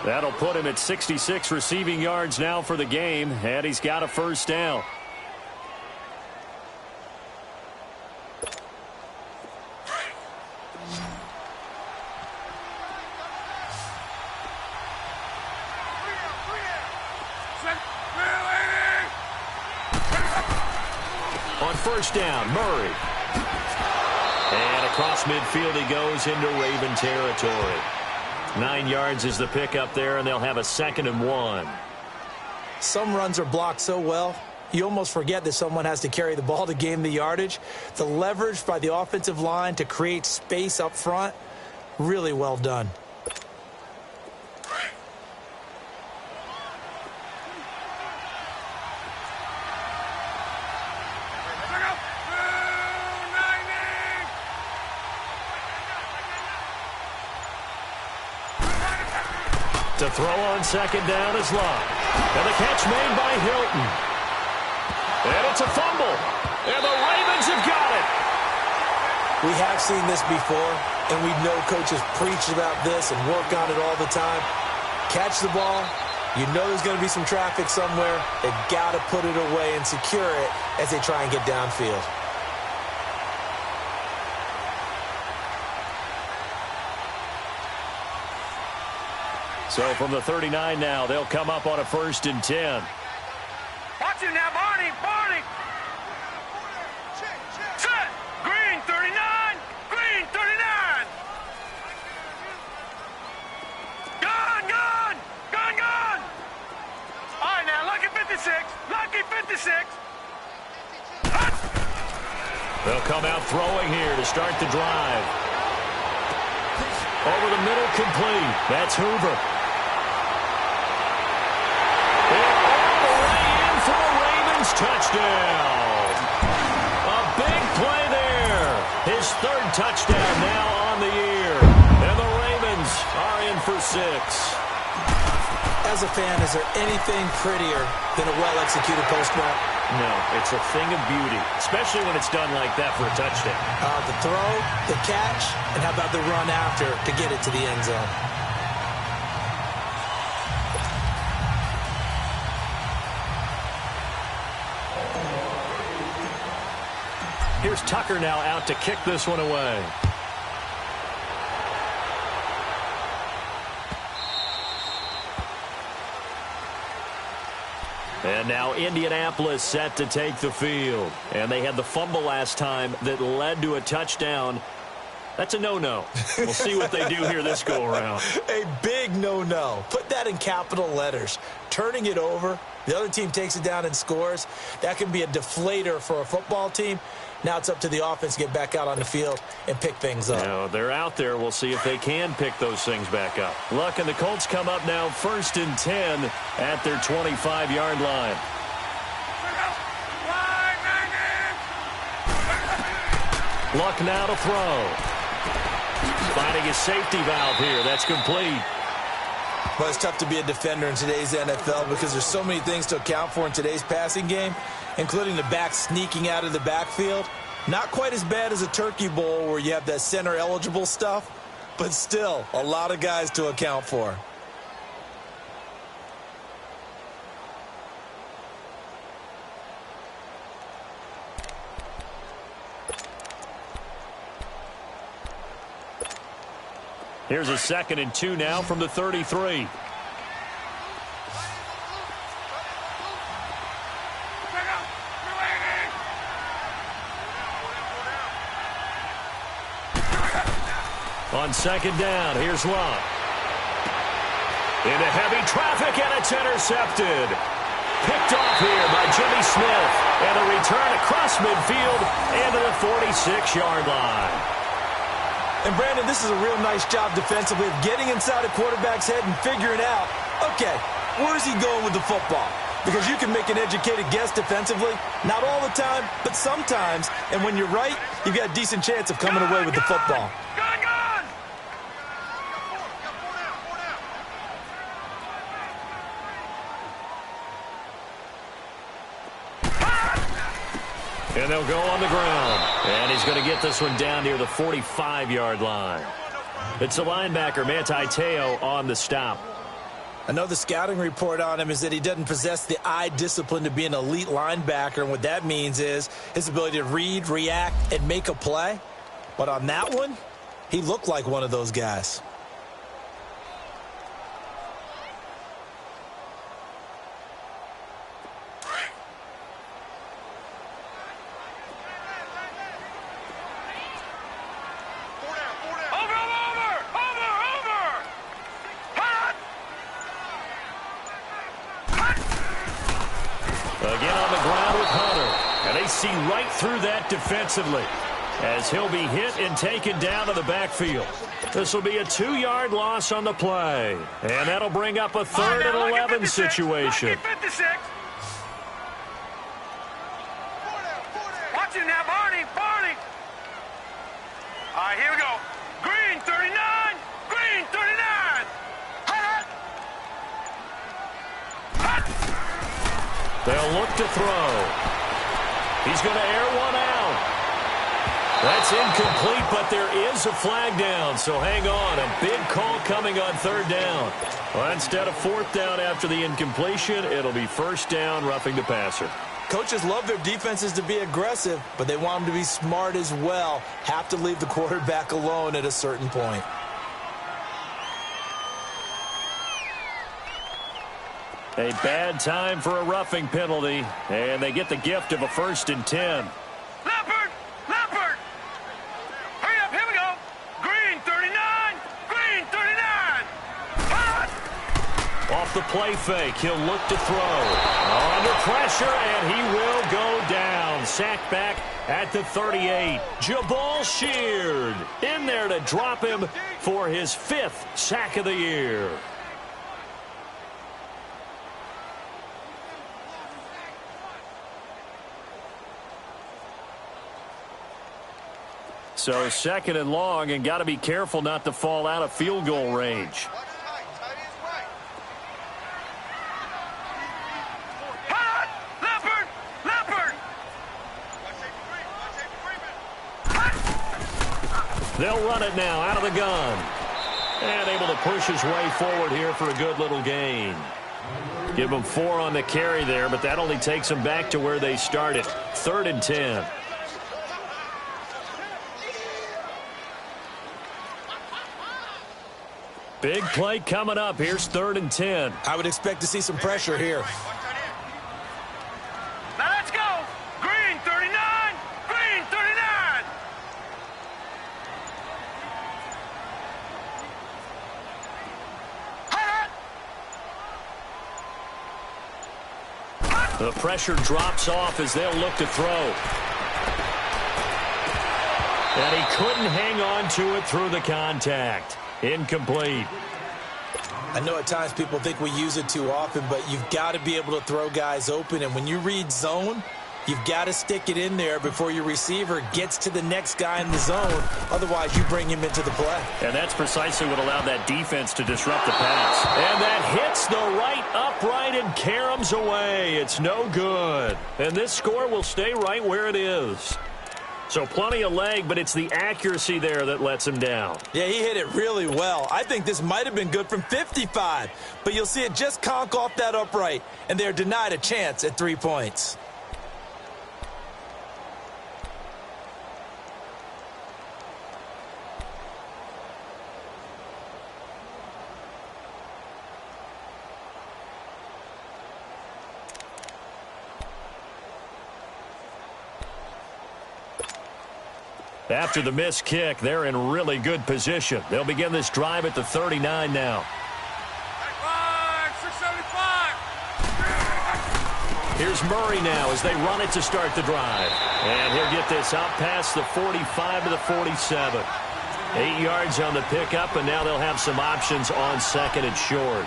That'll put him at 66 receiving yards now for the game, and he's got a first down. On first down, Murray. And across midfield he goes into Raven territory. 9 yards is the pickup there, and they'll have a second and 1. Some runs are blocked so well, you almost forget that someone has to carry the ball to gain the yardage. The leverage by the offensive line to create space up front, really well done. To throw on second down is Love. And the catch made by Hilton. And it's a fumble. And the Ravens have got it. We have seen this before, and we know coaches preach about this and work on it all the time. Catch the ball. You know there's going to be some traffic somewhere. They've got to put it away and secure it as they try and get downfield. So from the 39 now, they'll come up on a 1st and 10. Watch him now, Barney. Barney. Set. Green, 39. Green, 39. Gun, gun. Gun, gun. All right, now, lucky 56. Lucky 56. They'll come out throwing here to start the drive. Over the middle, complete. That's Hoover. Touchdown. A big play there. His 3rd touchdown now on the year. And the Ravens are in for 6. As a fan, is there anything prettier than a well-executed post route? No, it's a thing of beauty, especially when it's done like that for a touchdown. The throw, the catch, and how about the run after to get it to the end zone? Here's Tucker now out to kick this one away. And now Indianapolis set to take the field. And they had the fumble last time that led to a touchdown. That's a no-no. We'll see what they do here this go-around. A big no-no. Put that in capital letters. Turning it over, the other team takes it down and scores. That can be a deflator for a football team. Now it's up to the offense to get back out on the field and pick things up. Now, they're out there. We'll see if they can pick those things back up. Luck and the Colts come up now 1st and 10 at their 25-yard line. Luck now to throw. Finding his safety valve here. That's complete. Well, it's tough to be a defender in today's NFL because there's so many things to account for in today's passing game, including the back sneaking out of the backfield. Not quite as bad as a turkey bowl where you have that center-eligible stuff, but still a lot of guys to account for. Here's a 2nd and 2 now from the 33. On 2nd down, here's Love. Into heavy traffic, and it's intercepted. Picked off here by Jimmy Smith. And a return across midfield into the 46-yard line. And, Brandon, this is a real nice job defensively of getting inside a quarterback's head and figuring out, okay, where's he going with the football? Because you can make an educated guess defensively. Not all the time, but sometimes. And when you're right, you've got a decent chance of coming away with the football. And they'll go on the ground. And he's going to get this one down near the 45-yard line. It's a linebacker, Manti Te'o, on the stop. I know the scouting report on him is that he doesn't possess the eye discipline to be an elite linebacker. And what that means is his ability to read, react, and make a play. But on that one, he looked like one of those guys. Again on the ground. see right through that defensively as he'll be hit and taken down to the backfield. This will be a 2-yard loss on the play. And that'll bring up a 3rd and 11 situation. Watch it now, Barney. All right, here we go. Green, 39. Green, 39. They'll look to throw. He's going to air one out. That's incomplete, but there is a flag down, so hang on. A big call coming on 3rd down. Well, instead of 4th down after the incompletion, it'll be 1st down, roughing the passer. Coaches love their defenses to be aggressive, but they want them to be smart as well. Have to leave the quarterback alone at a certain point. A bad time for a roughing penalty, and they get the gift of a 1st and 10. Leopard! Hurry up, here we go. Green, 39. Green, 39. Off the play fake, he'll look to throw. Under pressure, and he will go down. Sacked back at the 38. Jabal Sheard in there to drop him for his 5th sack of the year. So 2nd and long, and got to be careful not to fall out of field goal range. They'll run it now out of the gun. And able to push his way forward here for a good little gain. Give them 4 on the carry there, but that only takes them back to where they started. 3rd and 10. Big play coming up. Here's 3rd and 10. I would expect to see some pressure here. Now let's go. Green, 39. Green, 39. The pressure drops off as they'll look to throw. And he couldn't hang on to it through the contact. Incomplete. I know at times people think we use it too often, but you've got to be able to throw guys open. And when you read zone, you've got to stick it in there before your receiver gets to the next guy in the zone. Otherwise, you bring him into the play. And that's precisely what allowed that defense to disrupt the pass. And that hits the right upright and caroms away. It's no good. And this score will stay right where it is. So plenty of leg, but it's the accuracy there that lets him down. Yeah, he hit it really well. I think this might have been good from 55, but you'll see it just conk off that upright, and they're denied a chance at 3 points. After the missed kick, they're in really good position. They'll begin this drive at the 39 now. 675. Here's Murray now as they run it to start the drive. And he'll get this out past the 45 to the 47. 8 yards on the pickup, and now they'll have some options on 2nd and short.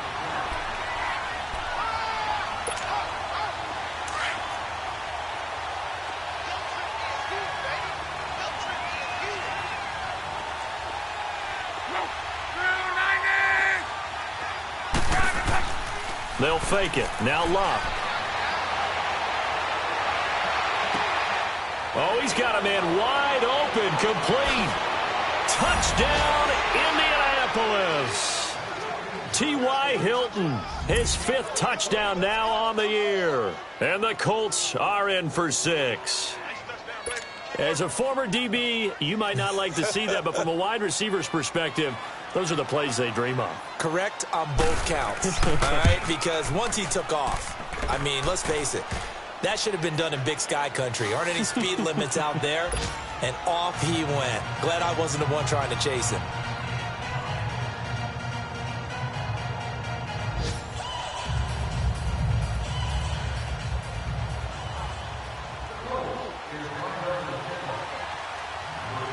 They'll fake it. Now Love. Oh, he's got a man wide open. Complete. Touchdown, Indianapolis. T.Y. Hilton, his 5th touchdown now on the year. And the Colts are in for 6. As a former DB, you might not like to see that, but from a wide receiver's perspective, those are the plays they dream of. Correct on both counts, all right? Because once he took off, I mean, let's face it, that should have been done in Big Sky Country. Aren't any speed limits out there? And off he went. Glad I wasn't the one trying to chase him.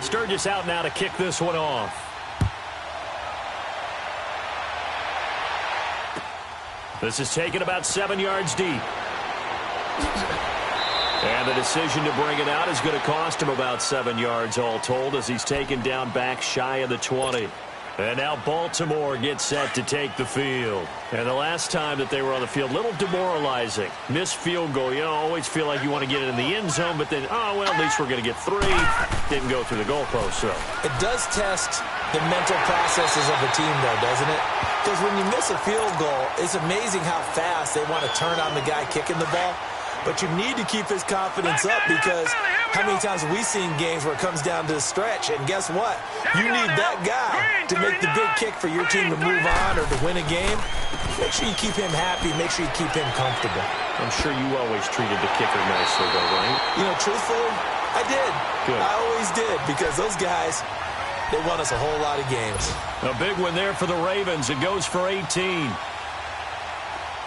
Sturgis out now to kick this one off. This is taken about 7 yards deep. And the decision to bring it out is going to cost him about 7 yards all told as he's taken down back shy of the 20. And now Baltimore gets set to take the field. And the last time that they were on the field, a little demoralizing. Missed field goal. You know, always feel like you want to get it in the end zone, but then, oh, well, at least we're going to get 3. Didn't go through the goalpost, so. It does test the mental processes of a team, though, doesn't it? Because when you miss a field goal, it's amazing how fast they want to turn on the guy kicking the ball. But you need to keep his confidence up because how many times have we seen games where it comes down to the stretch? And guess what? You need that guy to make the big kick for your team to move on or to win a game. Make sure you keep him happy. Make sure you keep him comfortable. I'm sure you always treated the kicker nicely, though, right? You know, truthfully, I did. Good. I always did because those guys, they won us a whole lot of games. A big one there for the Ravens. It goes for 18.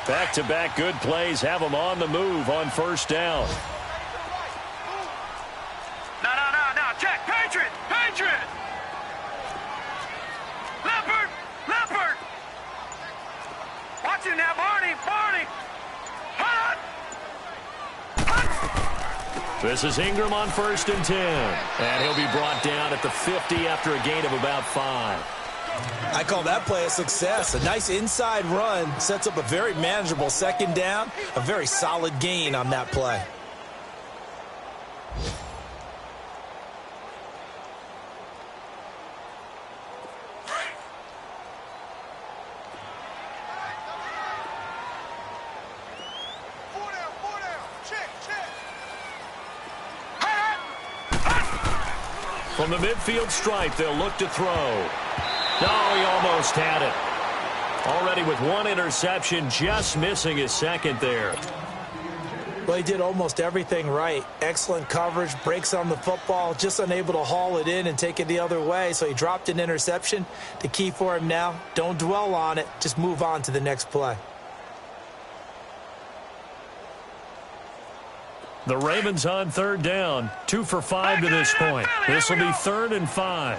Back-to-back good plays have them on the move on first down. No. Check. Patriot. Leopard. Watch him now, Barney. Hut. This is Ingram on 1st and 10. And he'll be brought down at the 50 after a gain of about 5. I call that play a success. A nice inside run sets up a very manageable 2nd down. A very solid gain on that play. From the midfield stripe, they'll look to throw. Oh, he almost had it. Already with 1 interception, just missing his 2nd there. Well, he did almost everything right. Excellent coverage, breaks on the football, just unable to haul it in and take it the other way. So he dropped an interception. The key for him now, don't dwell on it. Just move on to the next play. The Ravens on 3rd down. 2 for 5 to this point. This will be 3rd and 5.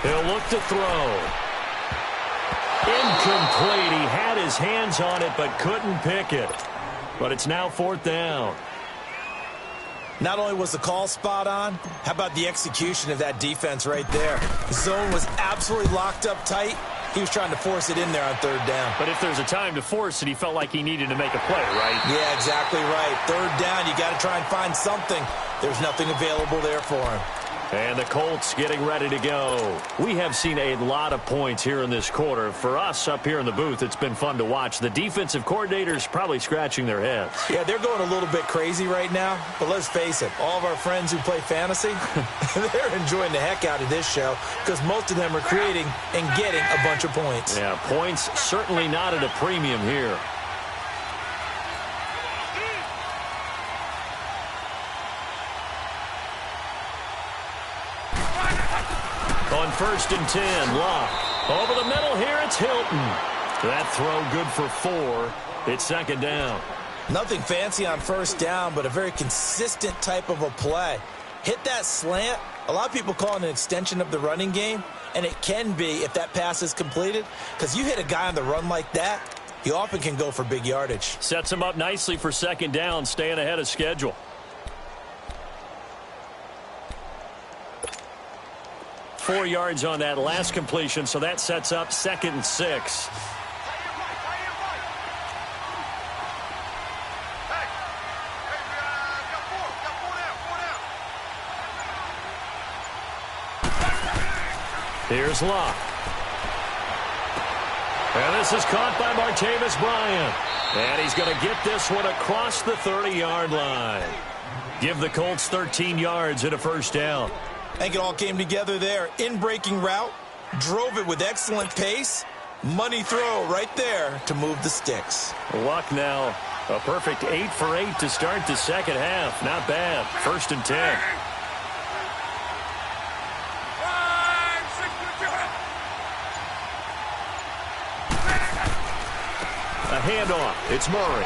He'll look to throw. Incomplete. He had his hands on it but couldn't pick it. But it's now 4th down. Not only was the call spot on, how about the execution of that defense right there? The zone was absolutely locked up tight. He was trying to force it in there on 3rd down. But if there's a time to force it, he felt like he needed to make a play, right? Yeah, exactly right. 3rd down, you got to try and find something. There's nothing available there for him. And the Colts getting ready to go. We have seen a lot of points here in this quarter. For us up here in the booth, it's been fun to watch. The defensive coordinators probably scratching their heads. Yeah, they're going a little bit crazy right now. But let's face it, all of our friends who play fantasy, they're enjoying the heck out of this show because most of them are creating and getting a bunch of points. Yeah, points certainly not at a premium here. On 1st and 10, Locke. Over the middle here, it's Hilton. That throw good for 4. It's 2nd down. Nothing fancy on 1st down, but a very consistent type of a play. Hit that slant. A lot of people call it an extension of the running game, and it can be if that pass is completed, because you hit a guy on the run like that, you often can go for big yardage. Sets him up nicely for 2nd down, staying ahead of schedule. 4 yards on that last completion, so that sets up 2nd and 6. Here's Locke. And this is caught by Martavis Bryant. And he's going to get this one across the 30-yard line. Give the Colts 13 yards and a 1st down. I think it all came together there. In-breaking route, drove it with excellent pace. Money throw right there to move the sticks. Luck now, a perfect 8 for 8 to start the 2nd half. Not bad. 1st and 10. A handoff. It's Murray.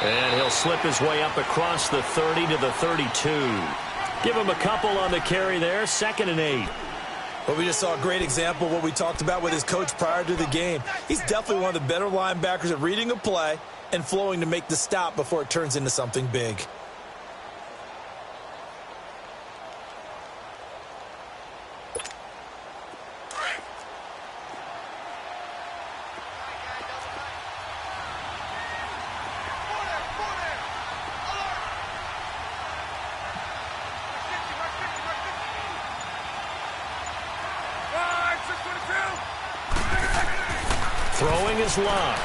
And he'll slip his way up across the 30 to the 32. Give him a couple on the carry there. 2nd and 8. Well, we just saw a great example of what we talked about with his coach prior to the game. He's definitely one of the better linebackers at reading a play and flowing to make the stop before it turns into something big. Throwing is Luck.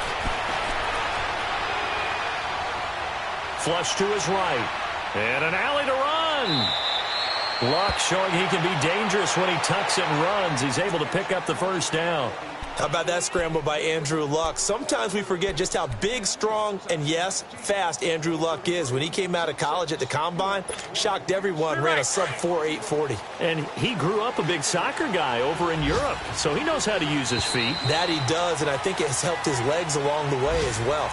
Flush to his right. And an alley to run. Luck showing he can be dangerous when he tucks it and runs. He's able to pick up the first down. How about that scramble by Andrew Luck? Sometimes we forget just how big, strong, and, yes, fast Andrew Luck is. When he came out of college at the Combine, shocked everyone, ran a sub-4 840. And he grew up a big soccer guy over in Europe, so he knows how to use his feet. That he does, and I think it has helped his legs along the way as well.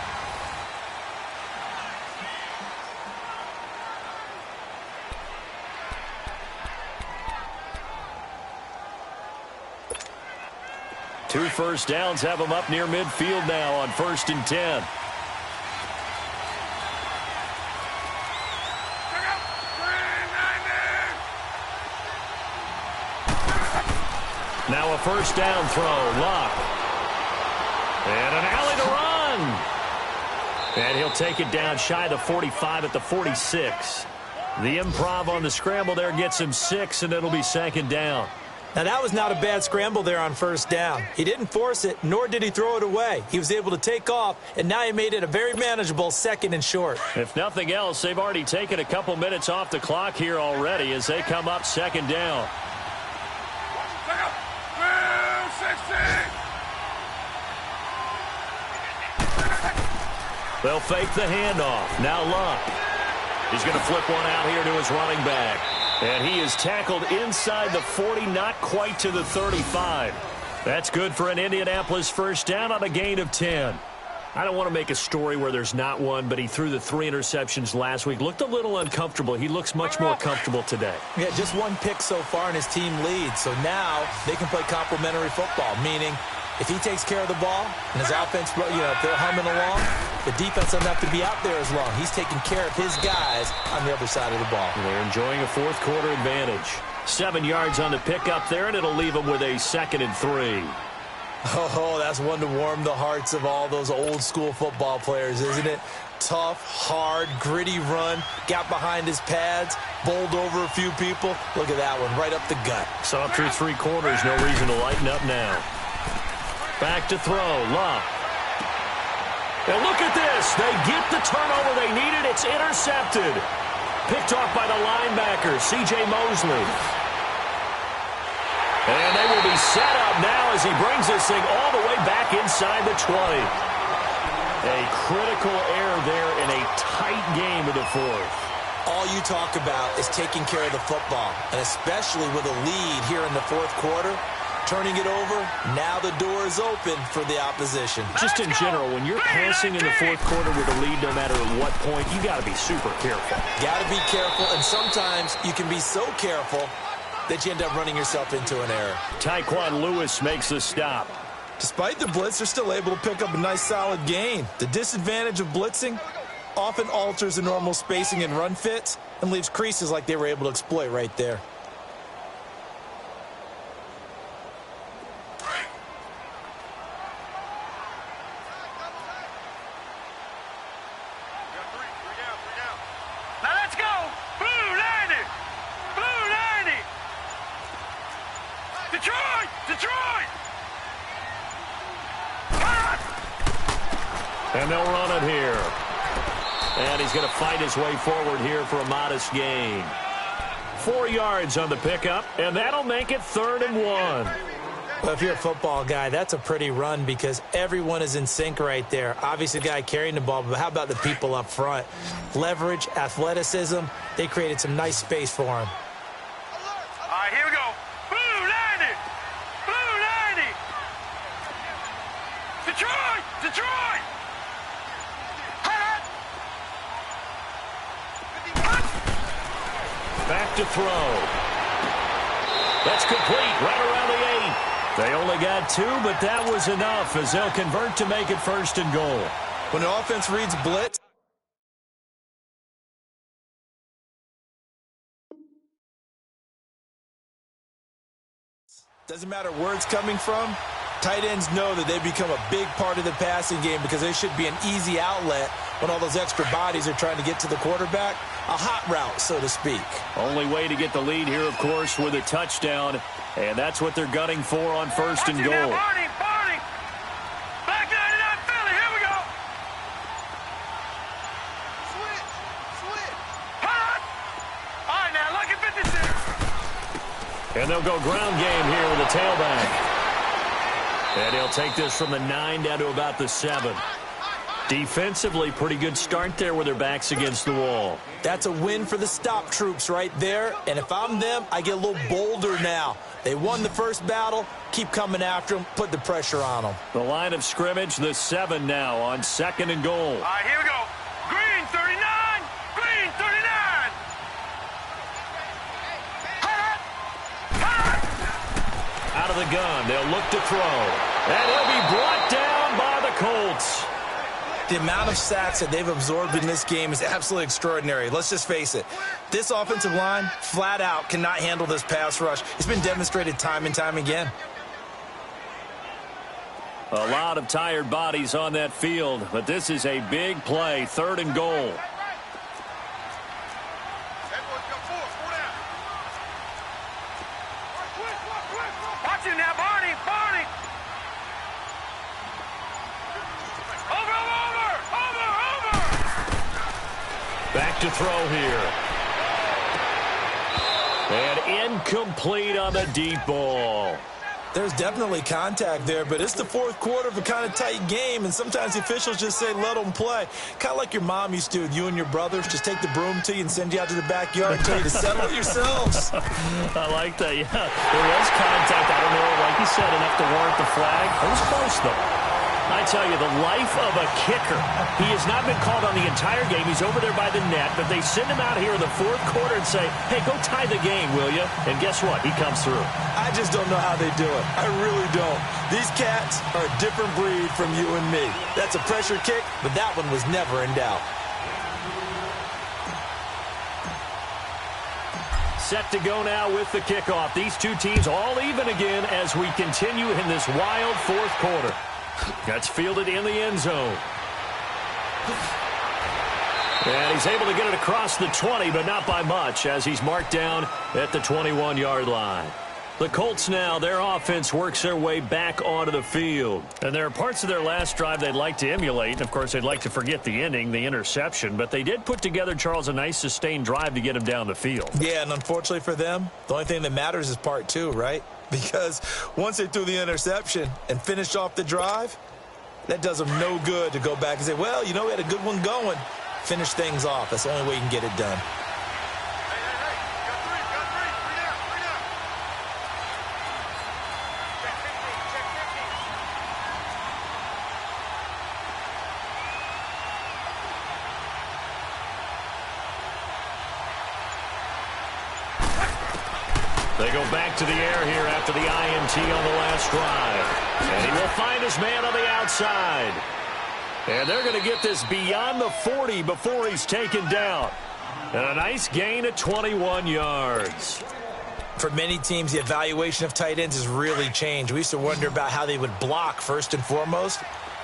Two first downs have him up near midfield now on 1st and 10. Now a first down throw. Luck. And an alley to run. And he'll take it down shy of the 45 at the 46. The improv on the scramble there gets him 6, and it'll be 2nd down. Now, that was not a bad scramble there on 1st down. He didn't force it, nor did he throw it away. He was able to take off, and now he made it a very manageable 2nd and short. If nothing else, they've already taken a couple minutes off the clock here already as they come up 2nd down. They'll fake the handoff. Now Luck. He's going to flip one out here to his running back. And he is tackled inside the 40, not quite to the 35. That's good for an Indianapolis first down on a gain of 10. I don't want to make a story where there's not one, but he threw the 3 interceptions last week. Looked a little uncomfortable. He looks much more comfortable today. Yeah, just 1 pick so far and his team leads. So now they can play complementary football, meaning if he takes care of the ball and his offense, if they're humming along, the defense doesn't have to be out there as long. He's taking care of his guys on the other side of the ball. They're enjoying a 4th quarter advantage. 7 yards on the pickup there, and it'll leave them with a 2nd and 3. Oh, that's one to warm the hearts of all those old school football players, isn't it? Tough, hard, gritty run, got behind his pads, bowled over a few people. Look at that one, right up the gut. Saw through 3 quarters, no reason to lighten up now. Back to throw, Luck. And look at this. They get the turnover they needed. It's intercepted. Picked off by the linebacker, C.J. Mosley. And they will be set up now as he brings this thing all the way back inside the 20. A critical error there in a tight game of the 4th. All you talk about is taking care of the football, and especially with a lead here in the 4th quarter. Turning it over, now the door is open for the opposition. Just in general, when you're passing in the 4th quarter with a lead, no matter at what point, you got to be super careful. Got to be careful, and sometimes you can be so careful that you end up running yourself into an error. Tyquan Lewis makes the stop. Despite the blitz, they're still able to pick up a nice solid gain. The disadvantage of blitzing often alters the normal spacing and run fits and leaves creases like they were able to exploit right there. And they'll run it here. And he's going to fight his way forward here for a modest gain. 4 yards on the pickup, and that'll make it 3rd and 1. Well, if you're a football guy, that's a pretty run because everyone is in sync right there. Obviously, the guy carrying the ball, but how about the people up front? Leverage, athleticism, they created some nice space for him. All right, here we go. Blue 90! Blue 90! Detroit! Detroit! back to throw. That's complete right around the 8. They only got 2, but that was enough as they'll convert to make it 1st and goal. When an offense reads blitz, doesn't matter where it's coming from, tight ends know that they become a big part of the passing game because they should be an easy outlet when all those extra bodies are trying to get to the quarterback. A hot route, so to speak. Only way to get the lead here, of course, with a touchdown, and that's what they're gunning for on 1st and goal. Barney! Back 99 Philly, here we go! Switch! Hot! All right, now, look at 56. And they'll go ground game here with a tailback. And he'll take this from the 9 down to about the 7. Defensively, pretty good start there with their backs against the wall. That's a win for the stop troops right there. And if I'm them, I get a little bolder now. They won the first battle. Keep coming after them. Put the pressure on them. The line of scrimmage, the 7 now on 2nd and goal. All right, here we go. Green 39! Green 39! Hot! Out of the gun, they'll look to throw. And he'll be brought down by the Colts. The amount of sacks that they've absorbed in this game is absolutely extraordinary. Let's just face it. This offensive line, flat out, cannot handle this pass rush. It's been demonstrated time and time again. A lot of tired bodies on that field, but this is a big play, 3rd and goal. Watch him now, Barney! Back to throw here. And incomplete on the deep ball. There's definitely contact there, but it's the 4th quarter of a kind of tight game, and sometimes the officials just say, let them play. Kind of like your mom used to with you and your brothers. Just take the broom to you and send you out to the backyard and tell you to settle it yourselves. I like that, yeah. There was contact. I don't know, like you said, enough to warrant the flag. It was close, though. I tell you, the life of a kicker. He has not been called on the entire game. He's over there by the net, but they send him out here in the 4th quarter and say, hey, go tie the game, will you? And guess what? He comes through. I just don't know how they do it. I really don't. These cats are a different breed from you and me. That's a pressure kick, but that one was never in doubt. Set to go now with the kickoff. These two teams all even again as we continue in this wild 4th quarter. That's fielded in the end zone. And he's able to get it across the 20, but not by much as he's marked down at the 21-yard line. The Colts now, their offense works their way back onto the field. And there are parts of their last drive they'd like to emulate. And, of course, they'd like to forget the ending, the interception. But they did put together, Charles, a nice sustained drive to get him down the field. Yeah, and unfortunately for them, the only thing that matters is part 2, right? Because once they threw the interception and finished off the drive, that does them no good to go back and say, well, you know, we had a good one going. Finish things off. That's the only way you can get it done. They go back to the air here after the INT on the last drive. And he will find his man on the outside. And they're going to get this beyond the 40 before he's taken down. And a nice gain at 21 yards. For many teams, the evaluation of tight ends has really changed. We used to wonder about how they would block first and foremost.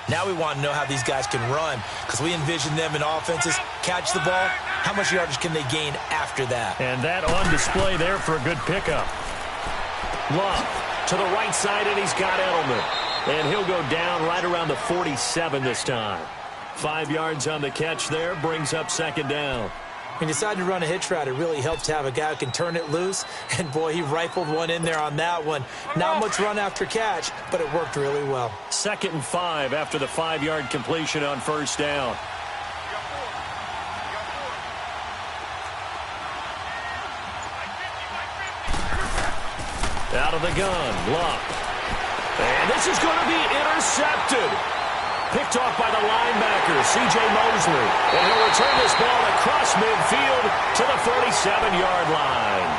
Now we want to know how these guys can run because we envision them in offenses, catch the ball. How much yardage can they gain after that? And that on display there for a good pickup. Love to the right side, and he's got Edelman. And he'll go down right around the 47 this time. 5 yards on the catch there, brings up 2nd down. When you decide to run a hitch route, it really helps to have a guy who can turn it loose. And, boy, he rifled one in there on that one. Not much run after catch, but it worked really well. 2nd and 5 after the 5-yard completion on 1st down. Out of the gun, Luck. And this is going to be intercepted. Picked off by the linebacker, C.J. Mosley. And he'll return this ball across midfield to the 47-yard line.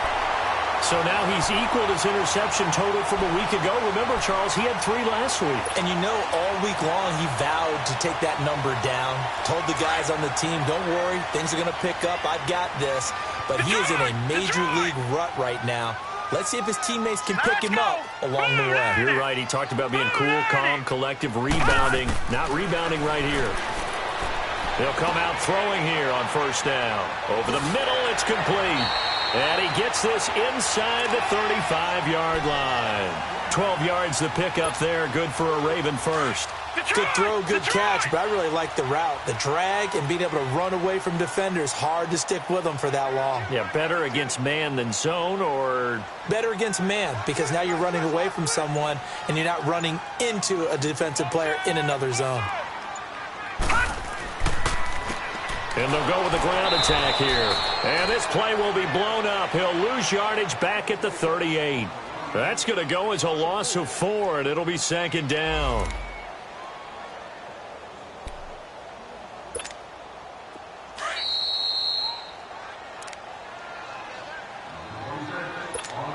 So now he's equaled his interception total from a week ago. Remember, Charles, he had 3 last week. And you know, all week long he vowed to take that number down. Told the guys on the team, don't worry, things are going to pick up. I've got this. But he is in a major league rut right now. Let's see if his teammates can pick him up along the way. You're right. He talked about being cool, calm, collective, rebounding. Not rebounding right here. He'll come out throwing here on first down. Over the middle, it's complete. And he gets this inside the 35-yard line. 12 yards to pick up there. Good for a Raven first. Good throw, good catch, but I really like the route. The drag and being able to run away from defenders. Hard to stick with them for that long. Yeah, better against man than zone, or? Better against man, because now you're running away from someone and you're not running into a defensive player in another zone. And they'll go with the ground attack here. And this play will be blown up. He'll lose yardage back at the 38. That's going to go as a loss of 4, and it'll be second down.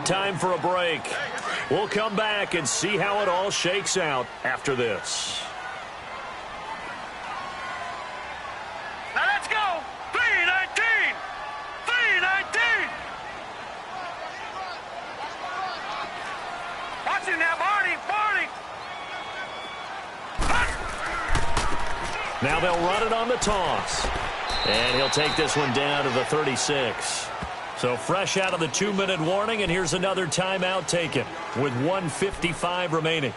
Time for a break. We'll come back and see how it all shakes out after this. Now let's go. 3-19. 3-19. Watch him now, Barney. Now they'll run it on the toss. And he'll take this one down to the 36. So fresh out of the 2-minute warning, and here's another timeout taken with 1:55 remaining.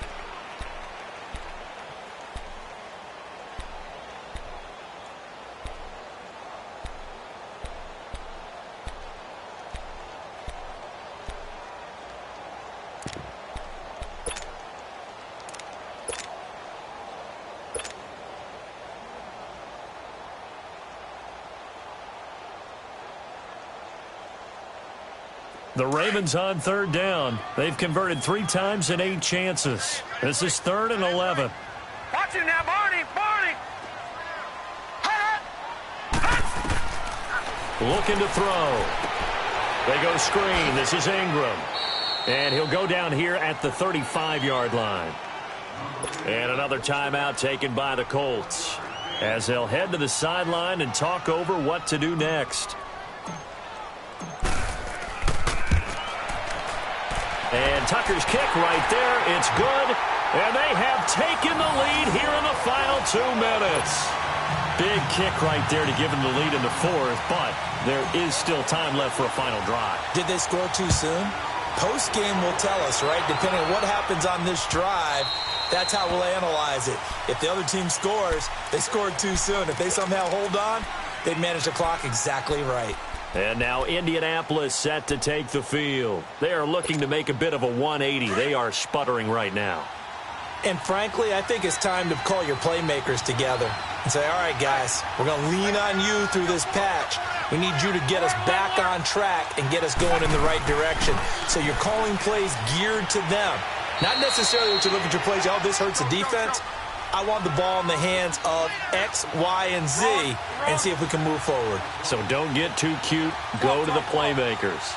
The Ravens on third down. They've converted 3 times in 8 chances. This is 3rd and 11. Watch him now, Barney. Looking to throw. They go screen. This is Ingram. And he'll go down here at the 35-yard line. And another timeout taken by the Colts, as they'll head to the sideline and talk over what to do next. And Tucker's kick right there. It's good. And they have taken the lead here in the final 2 minutes. Big kick right there to give them the lead in the 4th, but there is still time left for a final drive. Did they score too soon? Post-game will tell us, right? Depending on what happens on this drive, that's how we'll analyze it. If the other team scores, they scored too soon. If they somehow hold on, they manage the clock exactly right. And now Indianapolis set to take the field. They are looking to make a bit of a 180. They are sputtering right now. And frankly, I think it's time to call your playmakers together and say, all right, guys, we're going to lean on you through this patch. We need you to get us back on track and get us going in the right direction. So you're calling plays geared to them. Not necessarily that you look at your plays, oh, this hurts the defense. I want the ball in the hands of X, Y, and Z and see if we can move forward. So don't get too cute. Go to the playmakers.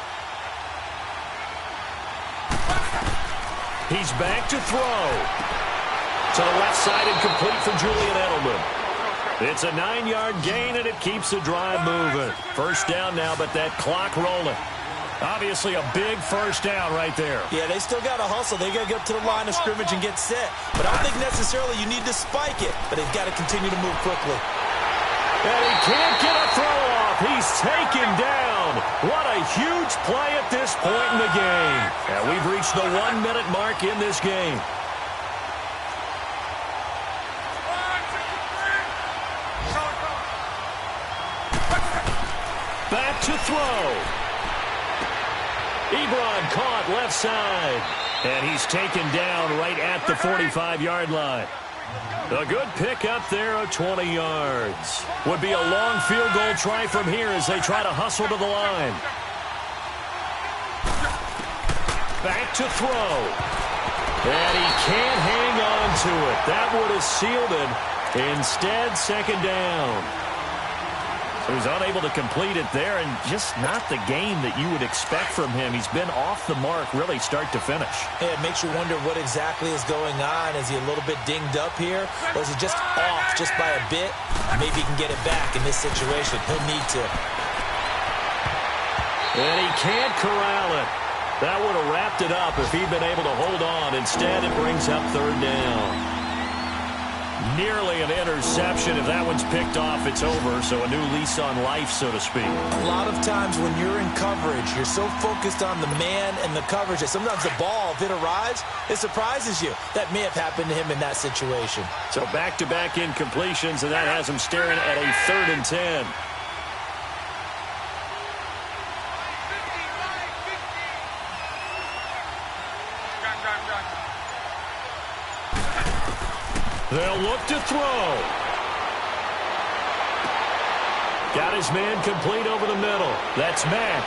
He's back to throw. To the left side and complete for Julian Edelman. It's a 9-yard gain, and it keeps the drive moving. First down now, but that clock rolling. Obviously a big first down right there. Yeah, they still got to hustle. They got to get up to the line of scrimmage and get set. But I don't think necessarily you need to spike it, but they've got to continue to move quickly. And he can't get a throw off. He's taken down. What a huge play at this point in the game. And we've reached the 1-minute mark in this game. Back to throw. Ebron caught left side. And he's taken down right at the 45-yard line. A good pick up there of 20 yards. Would be a long field goal try from here as they try to hustle to the line. Back to throw. And he can't hang on to it. That would have sealed it. Instead, second down. So he's unable to complete it there, and just not the game that you would expect from him. He's been off the mark really start to finish. Yeah, it makes you wonder what exactly is going on. Is he a little bit dinged up here, or is he just off just by a bit? Maybe he can get it back in this situation. He'll need to. And he can't corral it. That would have wrapped it up if he'd been able to hold on. Instead, it brings up third down. Nearly an interception. If that one's picked off, it's over. So a new lease on life, so to speak. A lot of times when you're in coverage, you're so focused on the man and the coverage that sometimes the ball, if it arrives, it surprises you. That may have happened to him in that situation. So back-to-back incompletions, and that has him staring at a 3rd and 10. They'll look to throw. Got his man complete over the middle. That's Mack.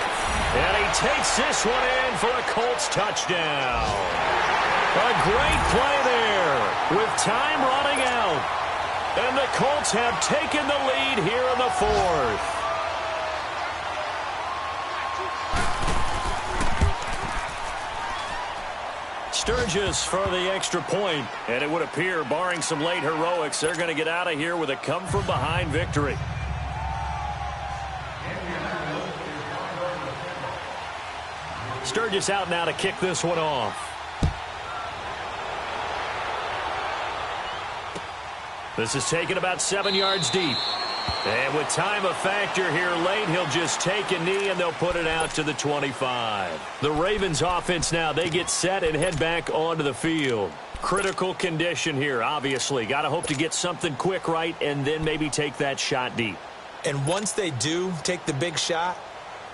And he takes this one in for a Colts touchdown. A great play there with time running out. And the Colts have taken the lead here in the 4th. Sturgis for the extra point, and it would appear, barring some late heroics, they're going to get out of here with a come-from-behind victory. Sturgis out now to kick this one off. This is taken about 7 yards deep. And with time a factor here late, he'll just take a knee and they'll put it out to the 25. The Ravens offense now, they get set and head back onto the field. Critical condition here, obviously. Got to hope to get something quick right and then maybe take that shot deep. And once they do take the big shot,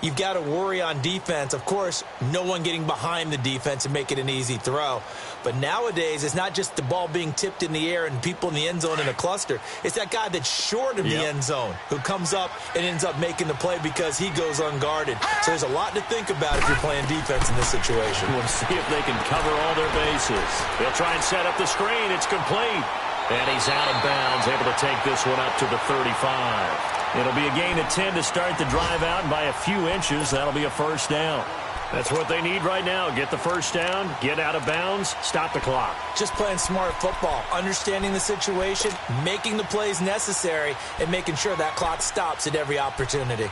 you've got to worry on defense. Of course, no one getting behind the defense and make it an easy throw. But nowadays, it's not just the ball being tipped in the air and people in the end zone in a cluster. It's that guy that's short of the end zone who comes up and ends up making the play because he goes unguarded. So there's a lot to think about if you're playing defense in this situation. We'll see if they can cover all their bases. They'll try and set up the screen. It's complete. And he's out of bounds, able to take this one up to the 35. It'll be a gain of 10 to start the drive out, and by a few inches, that'll be a first down. That's what they need right now. Get the first down, get out of bounds, stop the clock. Just playing smart football, understanding the situation, making the plays necessary, and making sure that clock stops at every opportunity.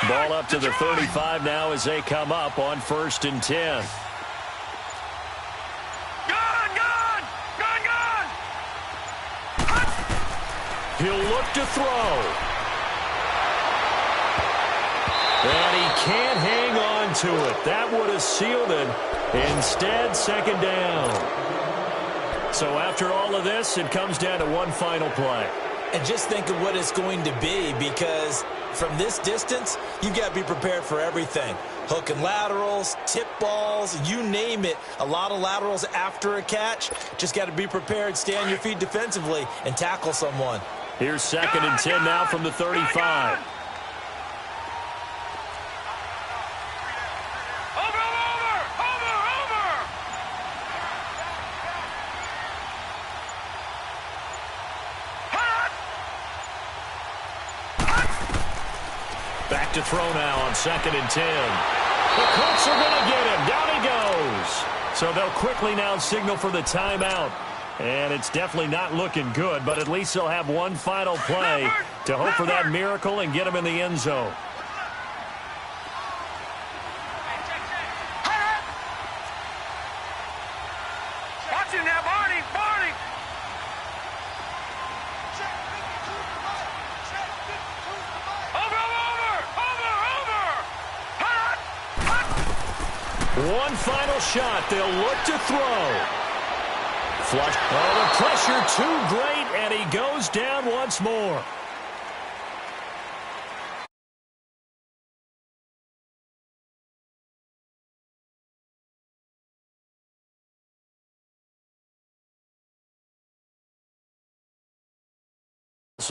Ball up to the 35 now as they come up on 1st and 10. He'll look to throw. And he can't hang on to it. That would have sealed it. Instead, second down. So after all of this, it comes down to one final play. And just think of what it's going to be, because from this distance, you've got to be prepared for everything. Hook and laterals, tip balls, you name it. A lot of laterals after a catch. Just got to be prepared, stay on your feet defensively, and tackle someone. Here's 2nd and 10 now from the 35. Back to throw now on 2nd and 10. The Colts are going to get him. Down he goes. So they'll quickly now signal for the timeout. And it's definitely not looking good, but at least they'll have one final play to hope for that miracle and get him in the end zone. Watch him now, Barney. One final shot. They'll look to throw. Flush. Oh, the pressure too great, and he goes down once more.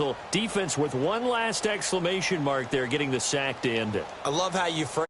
whistle. Defense with one last exclamation mark there, getting the sack to end it. I love how you phrase